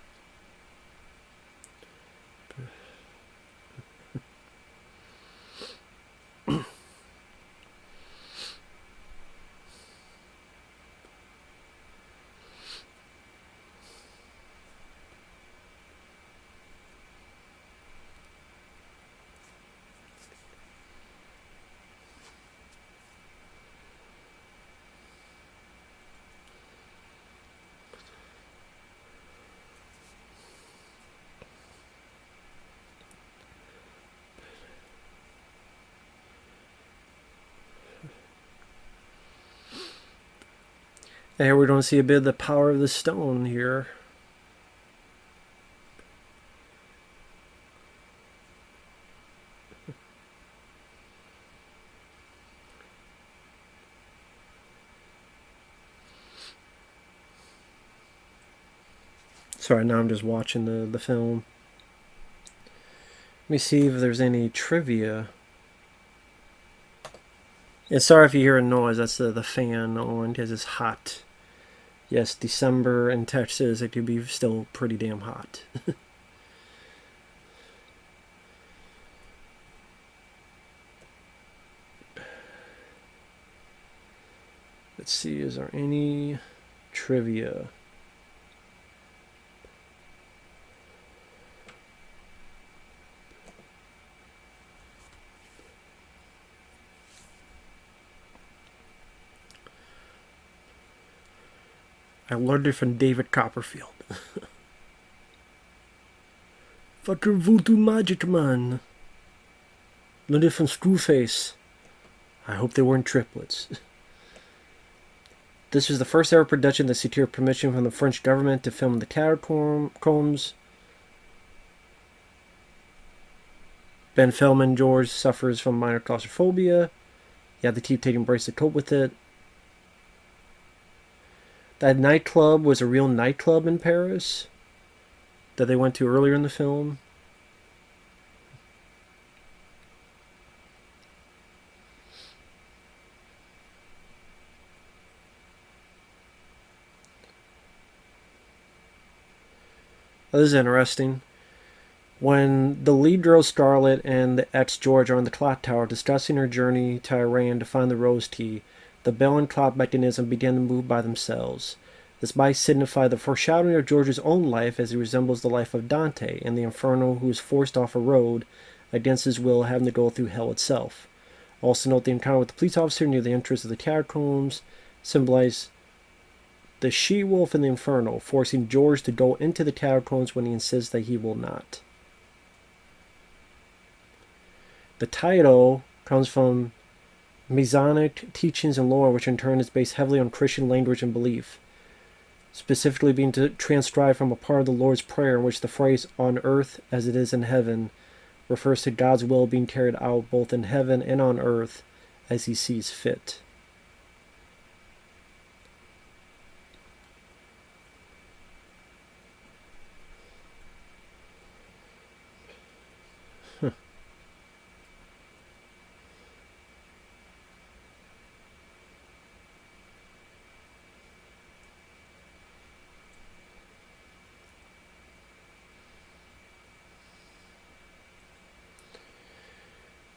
And here we don't see a bit of the power of the stone here. Sorry, now I'm just watching the film. Let me see if there's any trivia. Yeah, sorry if you hear a noise. That's the fan on because it's hot. Yes, December in Texas, it could be still pretty damn hot. Let's see, is there any trivia? I learned it from David Copperfield. Fucking voodoo magic man. Learned it from Screwface. I hope they weren't triplets. This was the first ever production that secured permission from the French government to film the Catacombs. Ben Feldman, George, suffers from minor claustrophobia. He had to keep taking breaks to cope with it. That nightclub was a real nightclub in Paris that they went to earlier in the film. Oh, this is interesting. When the lead girl Scarlett and the ex George are on the clock tower discussing her journey to Iran to find the rose key, the bell and clock mechanism begin to move by themselves. This might signify the foreshadowing of George's own life, as he resembles the life of Dante in the Inferno, who is forced off a road against his will, having to go through hell itself. Also note the encounter with the police officer near the entrance of the catacombs symbolize the she-wolf in the Inferno, forcing George to go into the catacombs when he insists that he will not. The title comes from Masonic teachings and lore, which in turn is based heavily on Christian language and belief, specifically being transcribed from a part of the Lord's Prayer in which the phrase "on earth as it is in heaven" refers to God's will being carried out both in heaven and on earth as he sees fit.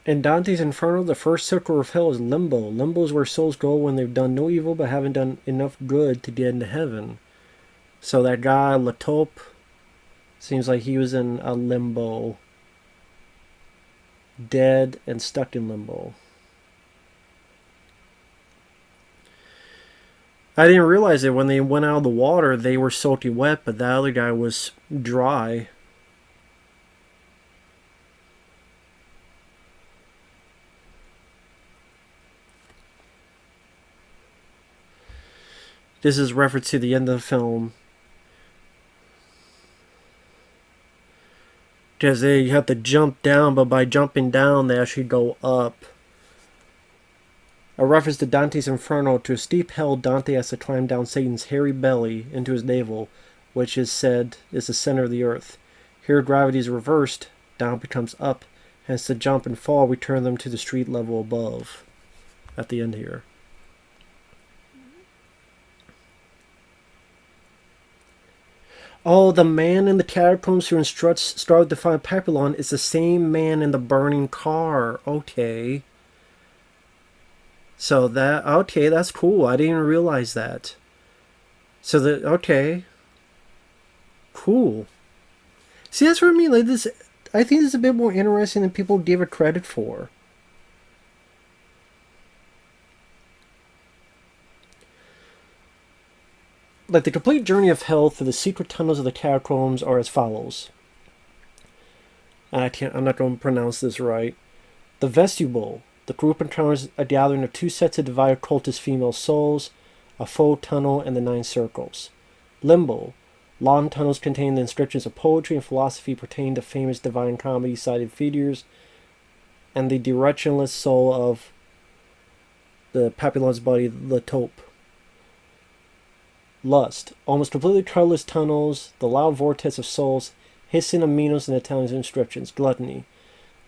In Dante's Inferno, the first circle of hell is limbo. Limbo is where souls go when they've done no evil but haven't done enough good to get into heaven. So that guy, La Taupe, seems like he was in a limbo. Dead and stuck in limbo. I didn't realize it when they went out of the water, they were soaking wet, but that other guy was dry. This is reference to the end of the film. Because they have to jump down, but by jumping down, they actually go up. A reference to Dante's Inferno. To a steep hell, Dante has to climb down Satan's hairy belly into his navel, which is said is the center of the earth. Here, gravity is reversed. Down becomes up. Hence, the jump and fall return them to the street level above. At the end here. Oh, the man in the catacombs who instructs Star to find Papillon is the same man in the burning car. Okay. So that's cool. I didn't realize that. Okay. Cool. See, that's what I mean. Like this, I think this is a bit more interesting than people give it credit for. Like the complete journey of hell through the secret tunnels of the catacombs are as follows. I'm not going to pronounce this right. The vestibule. The group encounters a gathering of two sets of divided cultist female souls, a faux tunnel, and the 9 circles. Limbo. Long tunnels contain the inscriptions of poetry and philosophy pertaining to famous divine comedy cited figures, and the directionless soul of the Papillon's buddy, La Taupe. Lust. Almost completely colorless tunnels, the loud vortex of souls, hissing aminos and Italian inscriptions. Gluttony.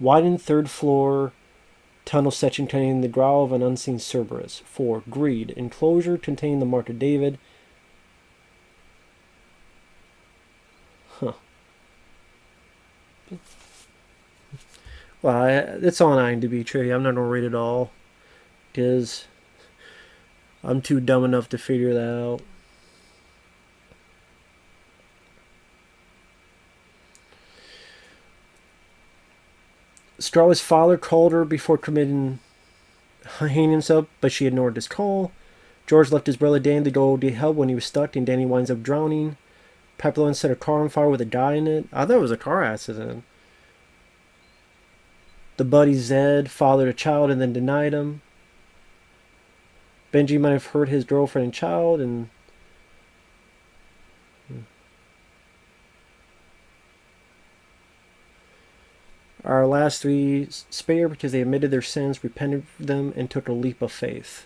Widened third floor tunnel section containing the growl of an unseen Cerberus. 4. Greed. Enclosure containing the mark of David. Huh. Well, it's on IMDb trivia. I'm not going to read it all because I'm too dumb enough to figure that out. Straw's father called her before hanging himself, but she ignored his call. George left his brother Danny to go to help when he was stuck, and Danny winds up drowning. Papillon set a car on fire with a guy in it. I thought it was a car accident. The buddy Zed fathered a child and then denied him. Benji might have hurt his girlfriend and child, and our last 3 spare because they admitted their sins, repented of them, and took a leap of faith.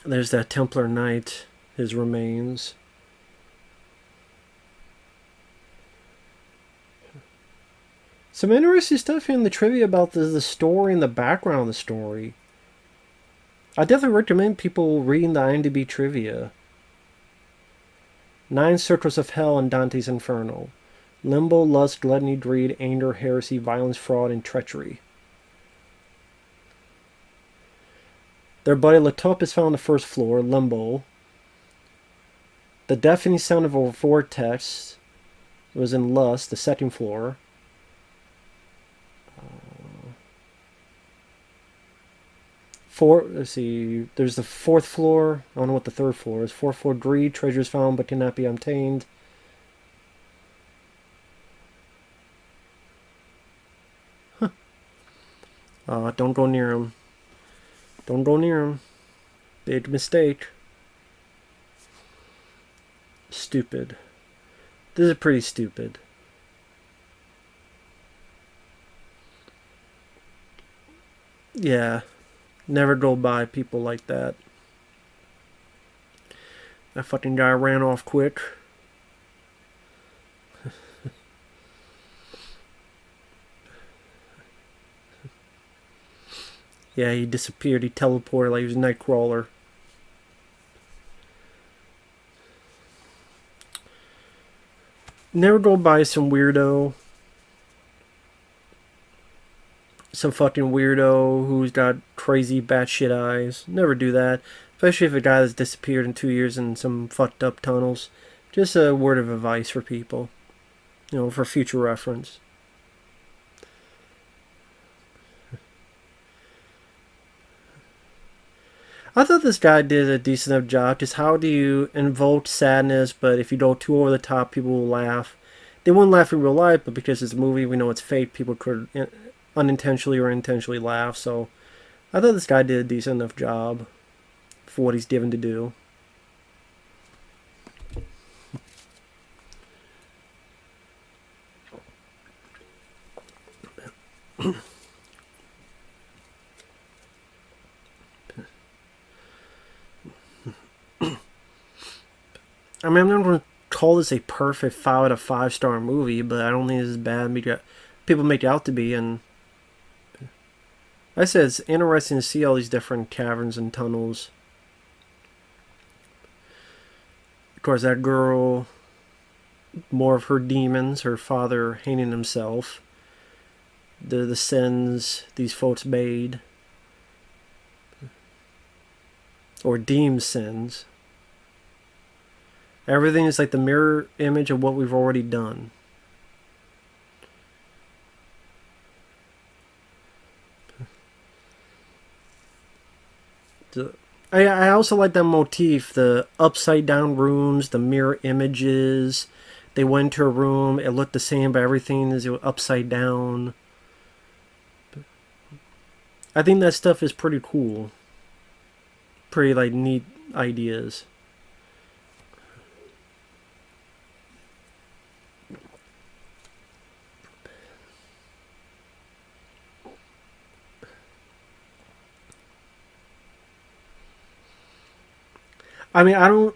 There's that Templar Knight, his remains. Some interesting stuff in the trivia about the story and the background of the story. I definitely recommend people reading the IMDb trivia. 9 circles of hell in Dante's Inferno. Limbo, lust, gluttony, greed, anger, heresy, violence, fraud, and treachery. Their buddy La Taupe is found on the first floor, Limbo. The deafening sound of a vortex was in Lust, the second floor. Let's see, there's the 4th floor. I don't know what the 3rd floor is. 4th floor, greed, treasures found but cannot be obtained. Huh. Don't go near him. Don't go near him. Big mistake. Stupid. This is pretty stupid. Yeah. Never go by people like that. That fucking guy ran off quick. Yeah, he disappeared. He teleported like he was a Nightcrawler. Never go by some weirdo, some fucking weirdo who's got crazy batshit eyes. Never do that. Especially if a guy that's disappeared in 2 years in some fucked up tunnels. Just a word of advice for people, for future reference. I thought this guy did a decent enough job. Just how do you invoke sadness, but if you go too over the top, people will laugh. They wouldn't laugh in real life, but because it's a movie, we know it's fake. People could unintentionally or intentionally laugh. So I thought this guy did a decent enough job for what he's given to do. I mean, I'm not going to call this a perfect 5 out of 5 star movie, but I don't think it's as bad as people make it out to be. And like I said, it's interesting to see all these different caverns and tunnels. Of course, that girl, more of her demons, her father hanging himself, the sins these folks made, or deemed sins. Everything is like the mirror image of what we've already done. I also like that motif, the upside down rooms, the mirror images. They went to a room, it looked the same, but everything is upside down. I think that stuff is pretty cool. Pretty like neat ideas. I mean, I don't.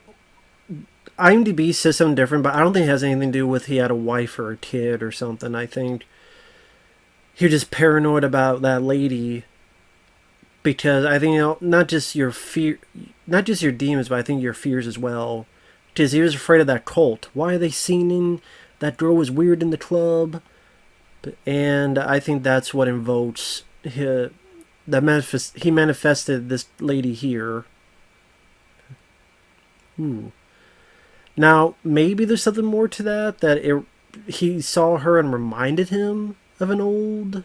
IMDb says something different, but I don't think it has anything to do with he had a wife or a kid or something. I think he was just paranoid about that lady because I think not just your fear, not just your demons, but I think your fears as well. Because he was afraid of that cult. Why are they singing? That girl was weird in the club, and I think that's what invokes he manifested this lady here. Now, maybe there's something more to that, he saw her and reminded him of an old...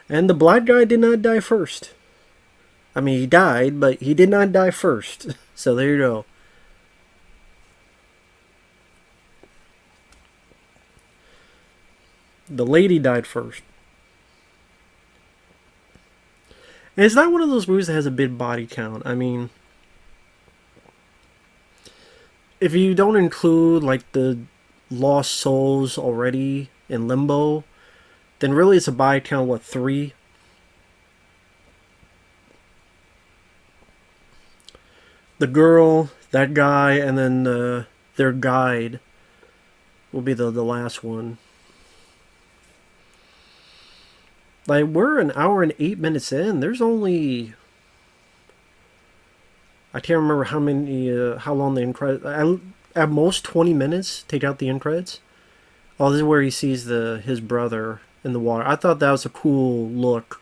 And the black guy did not die first. I mean, he died, but he did not die first. So there you go. The lady died first. And it's not one of those movies that has a big body count. I mean... If you don't include like the lost souls already in limbo, then really it's a body count, what, 3? The girl, that guy, and then their guide will be the last one. Like, we're an hour and 8 minutes in. There's only... I can't remember how long the end credits. At most 20 minutes. Take out the end credits. Oh, this is where he sees his brother in the water. I thought that was a cool look.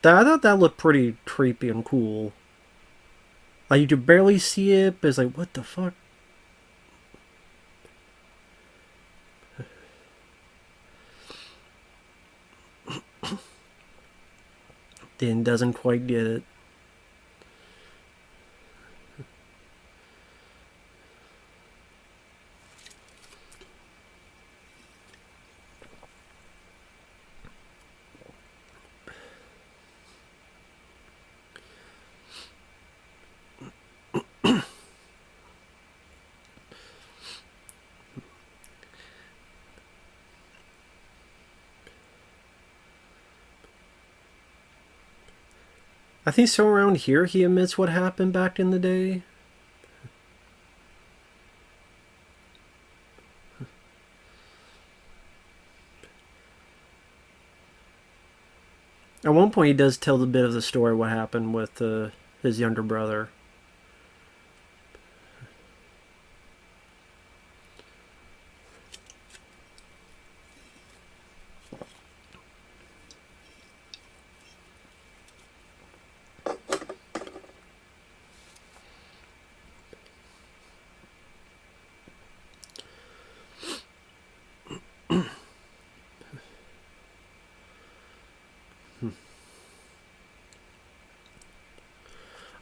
I thought that looked pretty creepy and cool. Like you could barely see it, but it's like, what the fuck? Then doesn't quite get it. I think so around here he admits what happened back in the day. At one point he does tell a bit of the story what happened with his younger brother.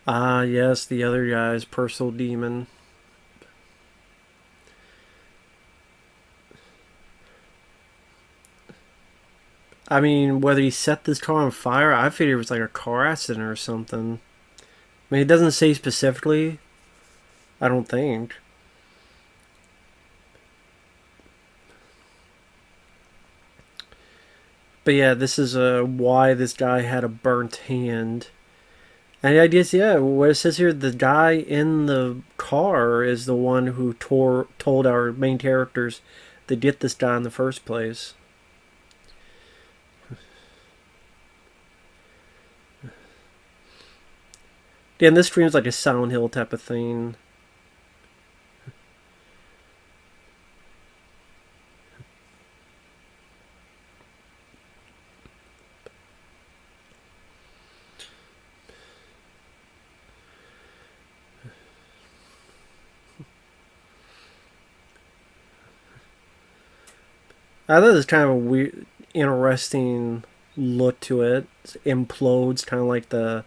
Ah, yes, the other guy's personal demon. I mean, whether he set this car on fire, I figured it was like a car accident or something. I mean, it doesn't say specifically. I don't think. But yeah, this is why this guy had a burnt hand. And the idea is, yeah, what it says here, the guy in the car is the one who told our main characters to get this guy in the first place. Yeah, and this screams like a Silent Hill type of thing. I thought it was kind of a weird, interesting look to it. It implodes, kind of like the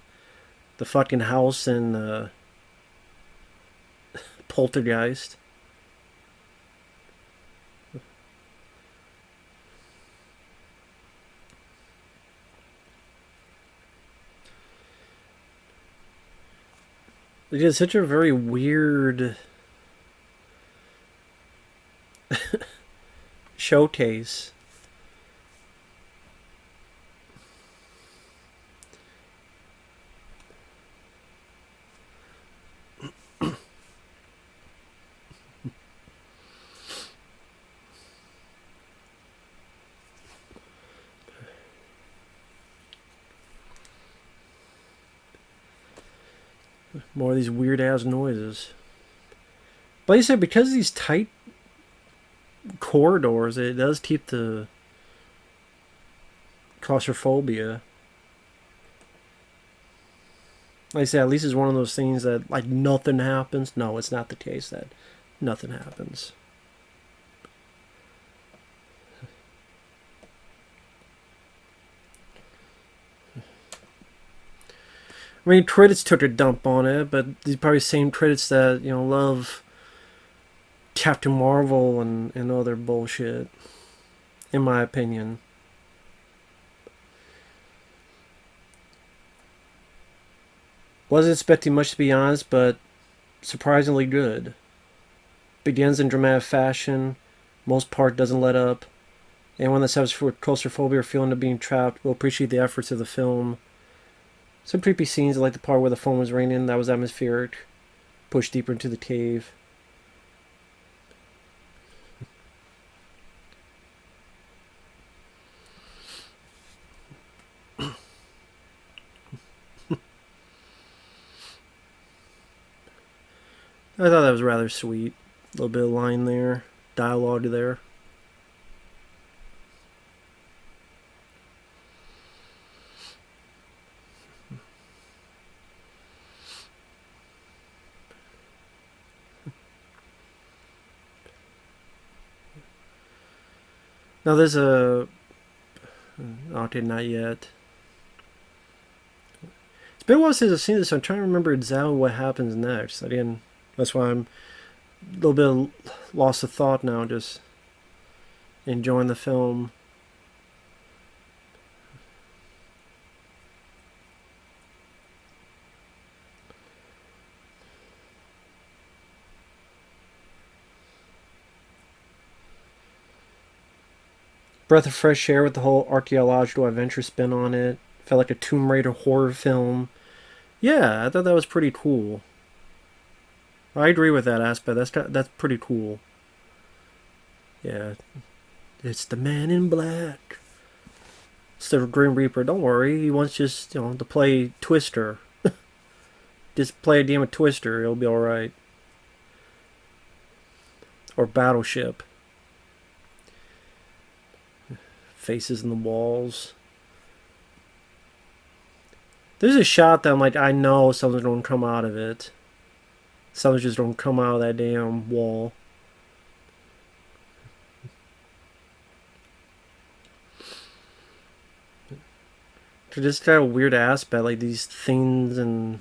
fucking house in Poltergeist. It is such a very weird showcase. More of these weird ass noises. But like I said, because of these tight corridors, it does keep the claustrophobia. Like I said, at least it's one of those things that like nothing happens. No, it's not the case that nothing happens. I mean, critics took a dump on it, but these probably same critics that love Captain Marvel and other bullshit. In my opinion, wasn't expecting much to be honest, but surprisingly good. Begins in dramatic fashion. Most part doesn't let up. Anyone that suffers from claustrophobia or feeling of being trapped will appreciate the efforts of the film. Some creepy scenes, like the part where the phone was ringing, that was atmospheric. Pushed deeper into the cave. I thought that was rather sweet. A little bit of line there, dialogue there. Now there's a... Okay, not yet. It's been a while since I've seen this, so I'm trying to remember exactly what happens next. Again, that's why I'm a little bit lost of thought now, just enjoying the film. Breath of fresh air with the whole archaeological adventure spin on it. Felt like a Tomb Raider horror film. Yeah, I thought that was pretty cool. I agree with that aspect. That's pretty cool. Yeah, it's the Man in Black. It's the Grim Reaper. Don't worry, he wants just to play Twister. Just play a game of Twister. It'll be all right. Or Battleship. Faces in the walls. There's a shot that I'm like, I know something's gonna come out of it. Something's just gonna come out of that damn wall. Just kind of weird aspect, like these things and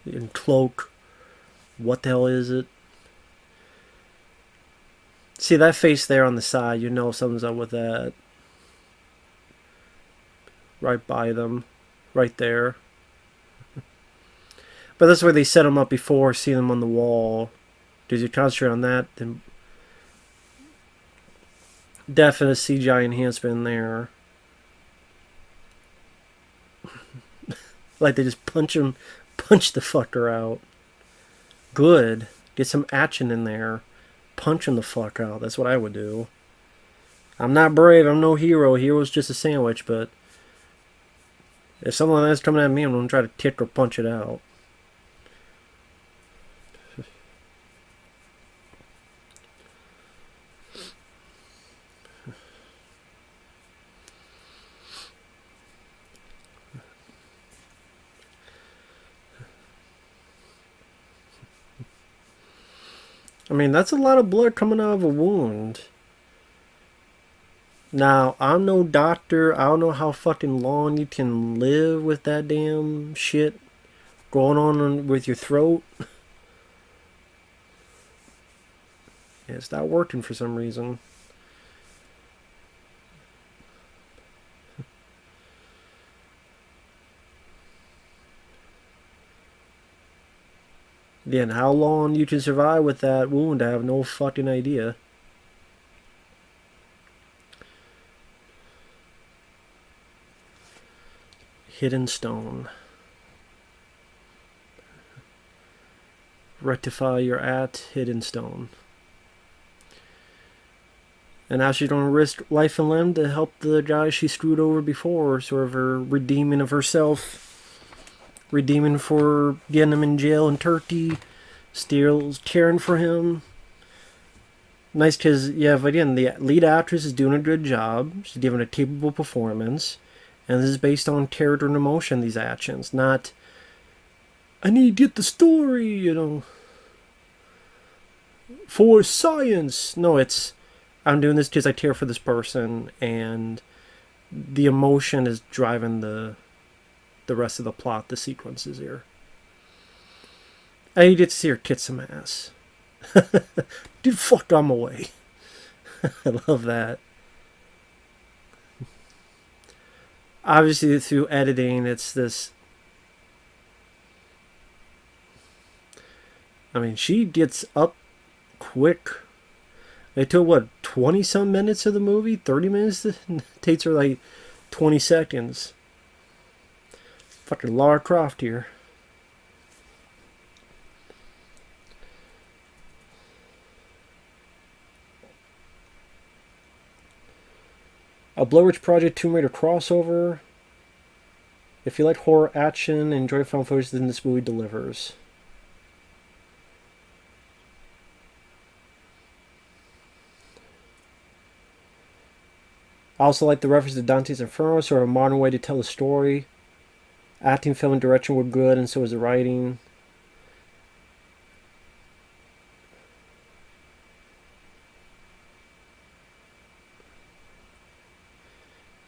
in cloak. What the hell is it? See that face there on the side, you know something's up with that. Right by them. Right there. But that's where they set them up before, see them on the wall. Because you concentrate on that, then definite CGI enhancement there. Like they just punch the fucker out. Good. Get some action in there. Punch him the fuck out. That's what I would do. I'm not brave. I'm no hero. Hero's just a sandwich, but if someone like that's coming at me, I'm going to try to kick or punch it out. I mean, that's a lot of blood coming out of a wound. Now, I'm no doctor. I don't know how fucking long you can live with that damn shit going on with your throat. Yeah, it's not working for some reason. Yeah, and how long you can survive with that wound, I have no fucking idea. Hidden stone. Rectify your at hidden stone. And now she's going to risk life and limb to help the guy she screwed over before, sort of her redeeming of herself. Redeeming for getting him in jail in Turkey. Still caring for him. Nice because, yeah, again, the lead actress is doing a good job. She's giving a capable performance. And this is based on character and emotion, these actions. Not, I need to get the story, you know, for science. No, it's, I'm doing this because I care for this person. And the emotion is driving the rest of the plot, the sequences here. And you get to see her kick some ass. Dude, fuck, I'm away. I love that. Obviously, through editing, it's this... I mean, she gets up quick. It took, what, 20-some minutes of the movie? 30 minutes? It takes her, like, 20 seconds. Fucking Lara Croft here. A Blair Witch Project Tomb Raider crossover. If you like horror action and enjoy found footage, then this movie delivers. I also like the reference to Dante's Inferno, sort of a modern way to tell a story. Acting, film, and direction were good, and so was the writing.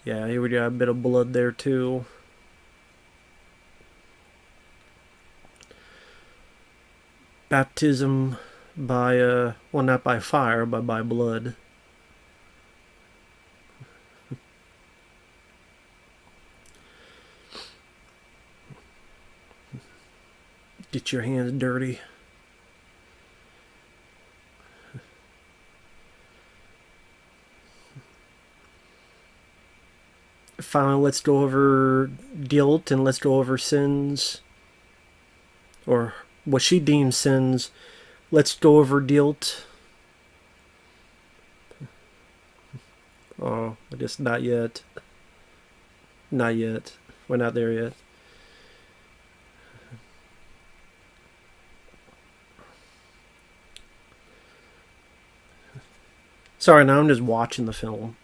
Yeah, here we got a bit of blood there too. Baptism by, well, not by fire, but by blood. Get your hands dirty. Finally, let's go over guilt and let's go over sins. Or what she deems sins. Let's go over guilt. Oh, I guess not yet. Not yet. We're not there yet. Sorry, now I'm just watching the film.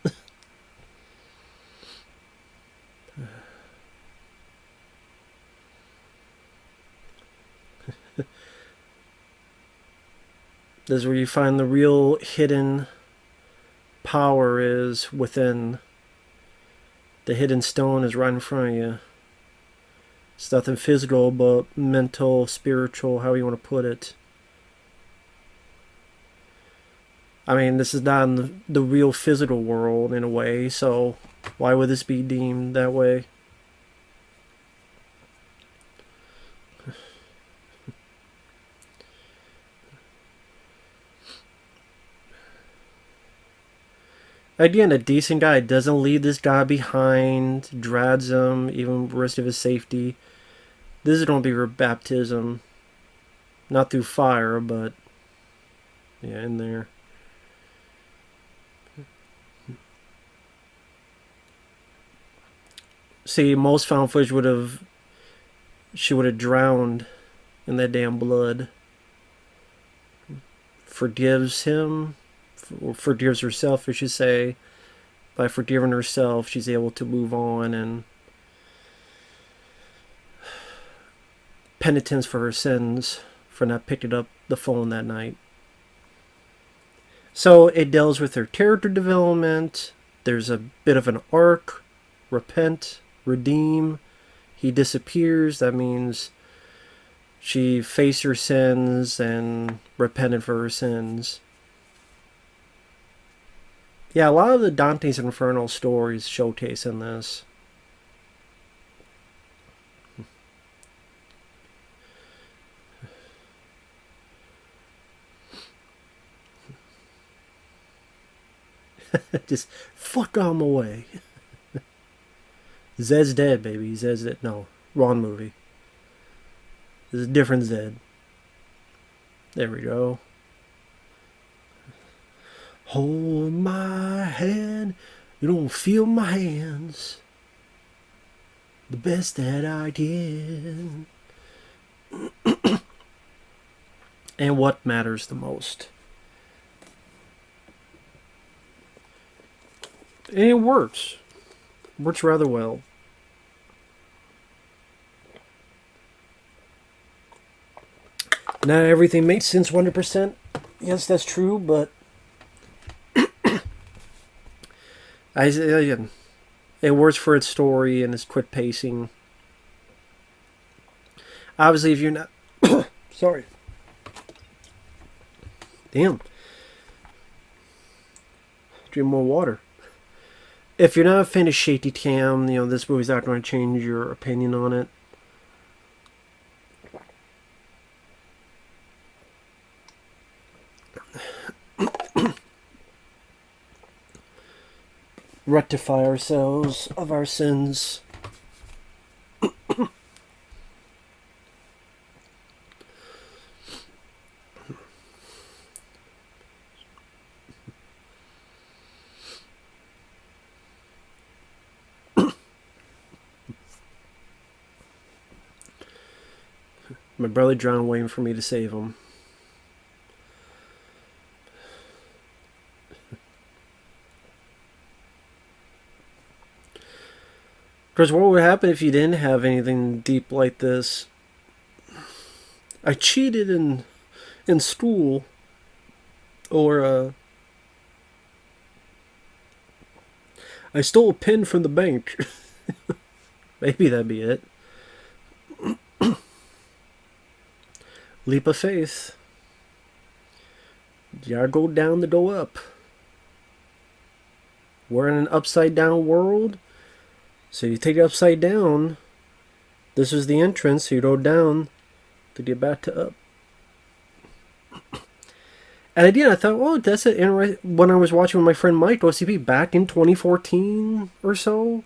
This is where you find the real hidden power is within. The hidden stone is right in front of you. It's nothing physical, but mental, spiritual, how you want to put it. I mean, this is not in the real physical world in a way, so why would this be deemed that way? Again, a decent guy doesn't leave this guy behind, drags him, even risk of his safety. This is going to be baptism. Not through fire, but yeah, in there. See, most found footage she would have drowned in that damn blood. Forgives him, or forgives herself, I should say. By forgiving herself, she's able to move on and penitence for her sins for not picking up the phone that night. So it deals with her character development. There's a bit of an arc. Repent, redeem. He disappears. That means she faced her sins and repented for her sins. Yeah, a lot of the Dante's Inferno stories showcase in this. Just fuck on my way. Zed's dead, baby. Zed's dead. No, wrong movie. This is a different Zed. There we go. Hold my hand. You don't feel my hands. The best that I can. And what matters the most. And it works. Works rather well. Not everything makes sense 100%. Yes, that's true, but it works for its story and its quick pacing. Obviously, if you're not... Sorry. Damn. Drink more water. If you're not a fan of shaky cam, this movie's not going to change your opinion on it. Rectify ourselves of our sins. My brother drowned waiting for me to save him. Because what would happen if you didn't have anything deep like this? I cheated in school. Or, I stole a pen from the bank. Maybe that'd be it. Leap of faith. You gotta go down to go up. We're in an upside down world. So you take it upside down. This is the entrance. So you go down to get back to up. And again, I thought, oh, that's it. When I was watching with my friend Mike OCP back in 2014 or so,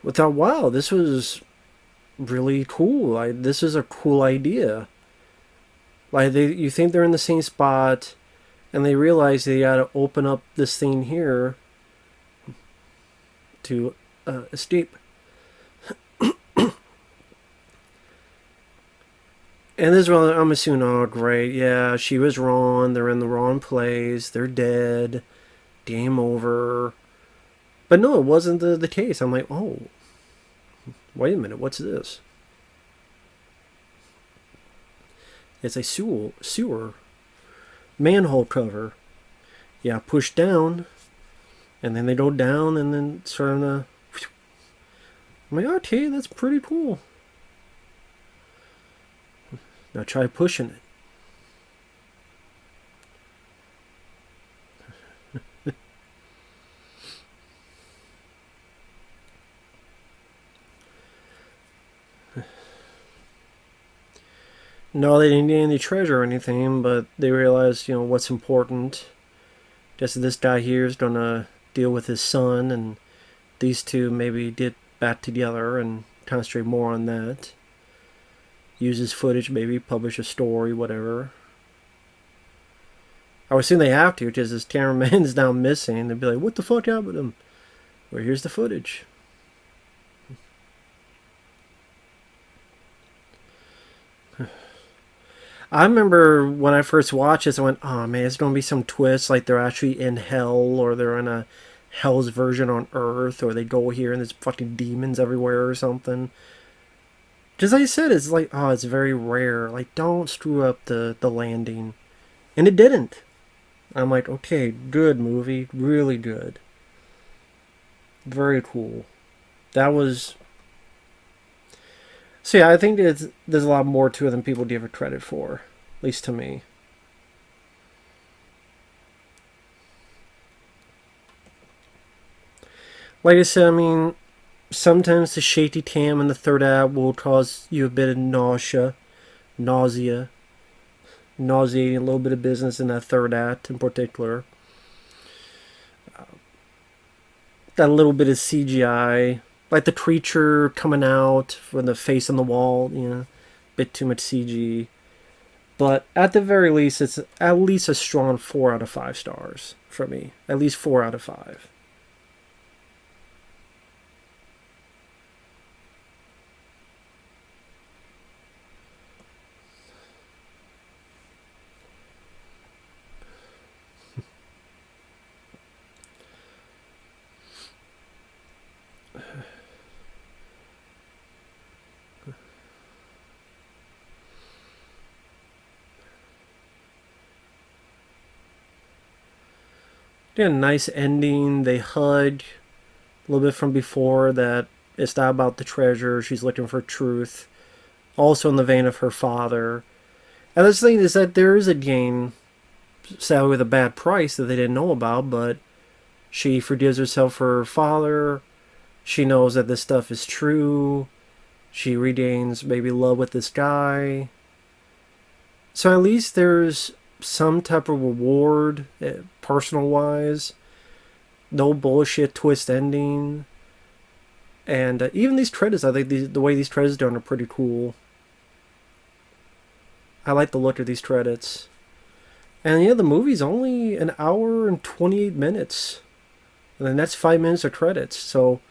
I thought, wow, this was really cool. This is a cool idea. Like you think they're in the same spot, and they realize they gotta open up this thing here to escape. And this is what I'm assuming, oh great, yeah, she was wrong, they're in the wrong place, they're dead, game over. But no, it wasn't the case. I'm like, oh, wait a minute, what's this? It's a sewer manhole cover. Yeah, push down, and then they go down, and then sort of I'm like, okay, that's pretty cool. Now try pushing it. No, they didn't need any treasure or anything, but they realized, what's important. Just this guy here is gonna deal with his son, and these two maybe get back together and concentrate more on that. Use his footage, maybe publish a story, whatever. I would assume they have to, because his cameraman is now missing. They'd be like, what the fuck happened to him? Well, here's the footage. I remember when I first watched this, I went, oh man, it's going to be some twist, like they're actually in hell, or they're in a hell's version on Earth, or they go here and there's fucking demons everywhere or something. Just like I said, it's like, oh, it's very rare. Like, don't screw up the landing. And it didn't. I'm like, okay, good movie, really good. Very cool. That was... So yeah, I think there's a lot more to it than people give it credit for. At least to me. Like I said, I mean, sometimes the shaky cam in the third act will cause you a bit of nausea, nauseating a little bit of business in that third act in particular. That little bit of CGI, like the creature coming out from the face on the wall, bit too much CG. But at the very least, it's at least a strong 4 out of 5 stars for me. At least 4 out of 5. Yeah, nice ending. They hug a little bit from before that it's not about the treasure. She's looking for truth. Also in the vein of her father. And the thing is that there is a game, sadly with a bad price that they didn't know about, but she forgives herself for her father. She knows that this stuff is true. She regains maybe love with this guy. So at least there's some type of reward, personal wise. No bullshit twist ending. And even these credits, I think the way these credits are done are pretty cool. I like the look of these credits. And yeah, the movie's only an hour and 28 minutes. And then that's 5 minutes of credits. So,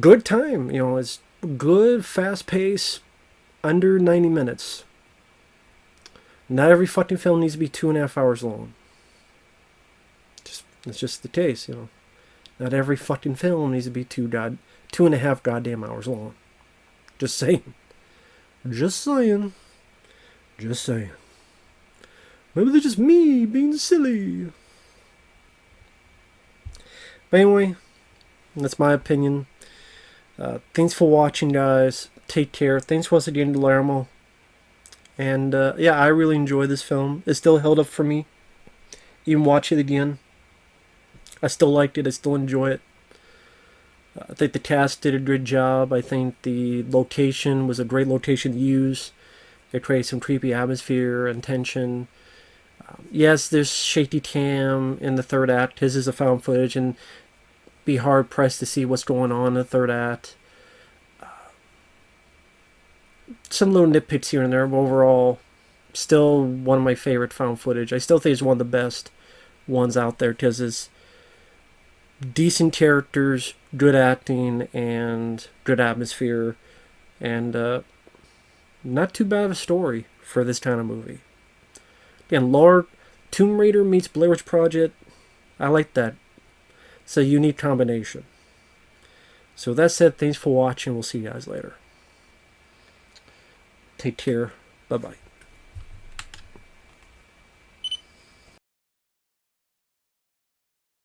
good time. It's good, fast pace, under 90 minutes. Not every fucking film needs to be 2.5 hours long. It's just the case, Not every fucking film needs to be 2.5 goddamn hours long. Just saying. Just saying. Just saying. Maybe they're just me being silly. But anyway, that's my opinion. Thanks for watching, guys. Take care. Thanks once again, Guillermo. And yeah, I really enjoyed this film. It still held up for me. Even watch it again. I still liked it. I still enjoy it. I think the cast did a good job. I think the location was a great location to use. It created some creepy atmosphere and tension. Yes, there's shaky cam in the third act. His is a found footage, and be hard pressed to see what's going on in the third act. Some little nitpicks here and there, but overall, still one of my favorite found footage. I still think it's one of the best ones out there because it's decent characters, good acting, and good atmosphere, and not too bad of a story for this kind of movie. Again, Tomb Raider meets Blair Witch Project. I like that. It's a unique combination. So with that said, thanks for watching. We'll see you guys later. Take care. Bye-bye.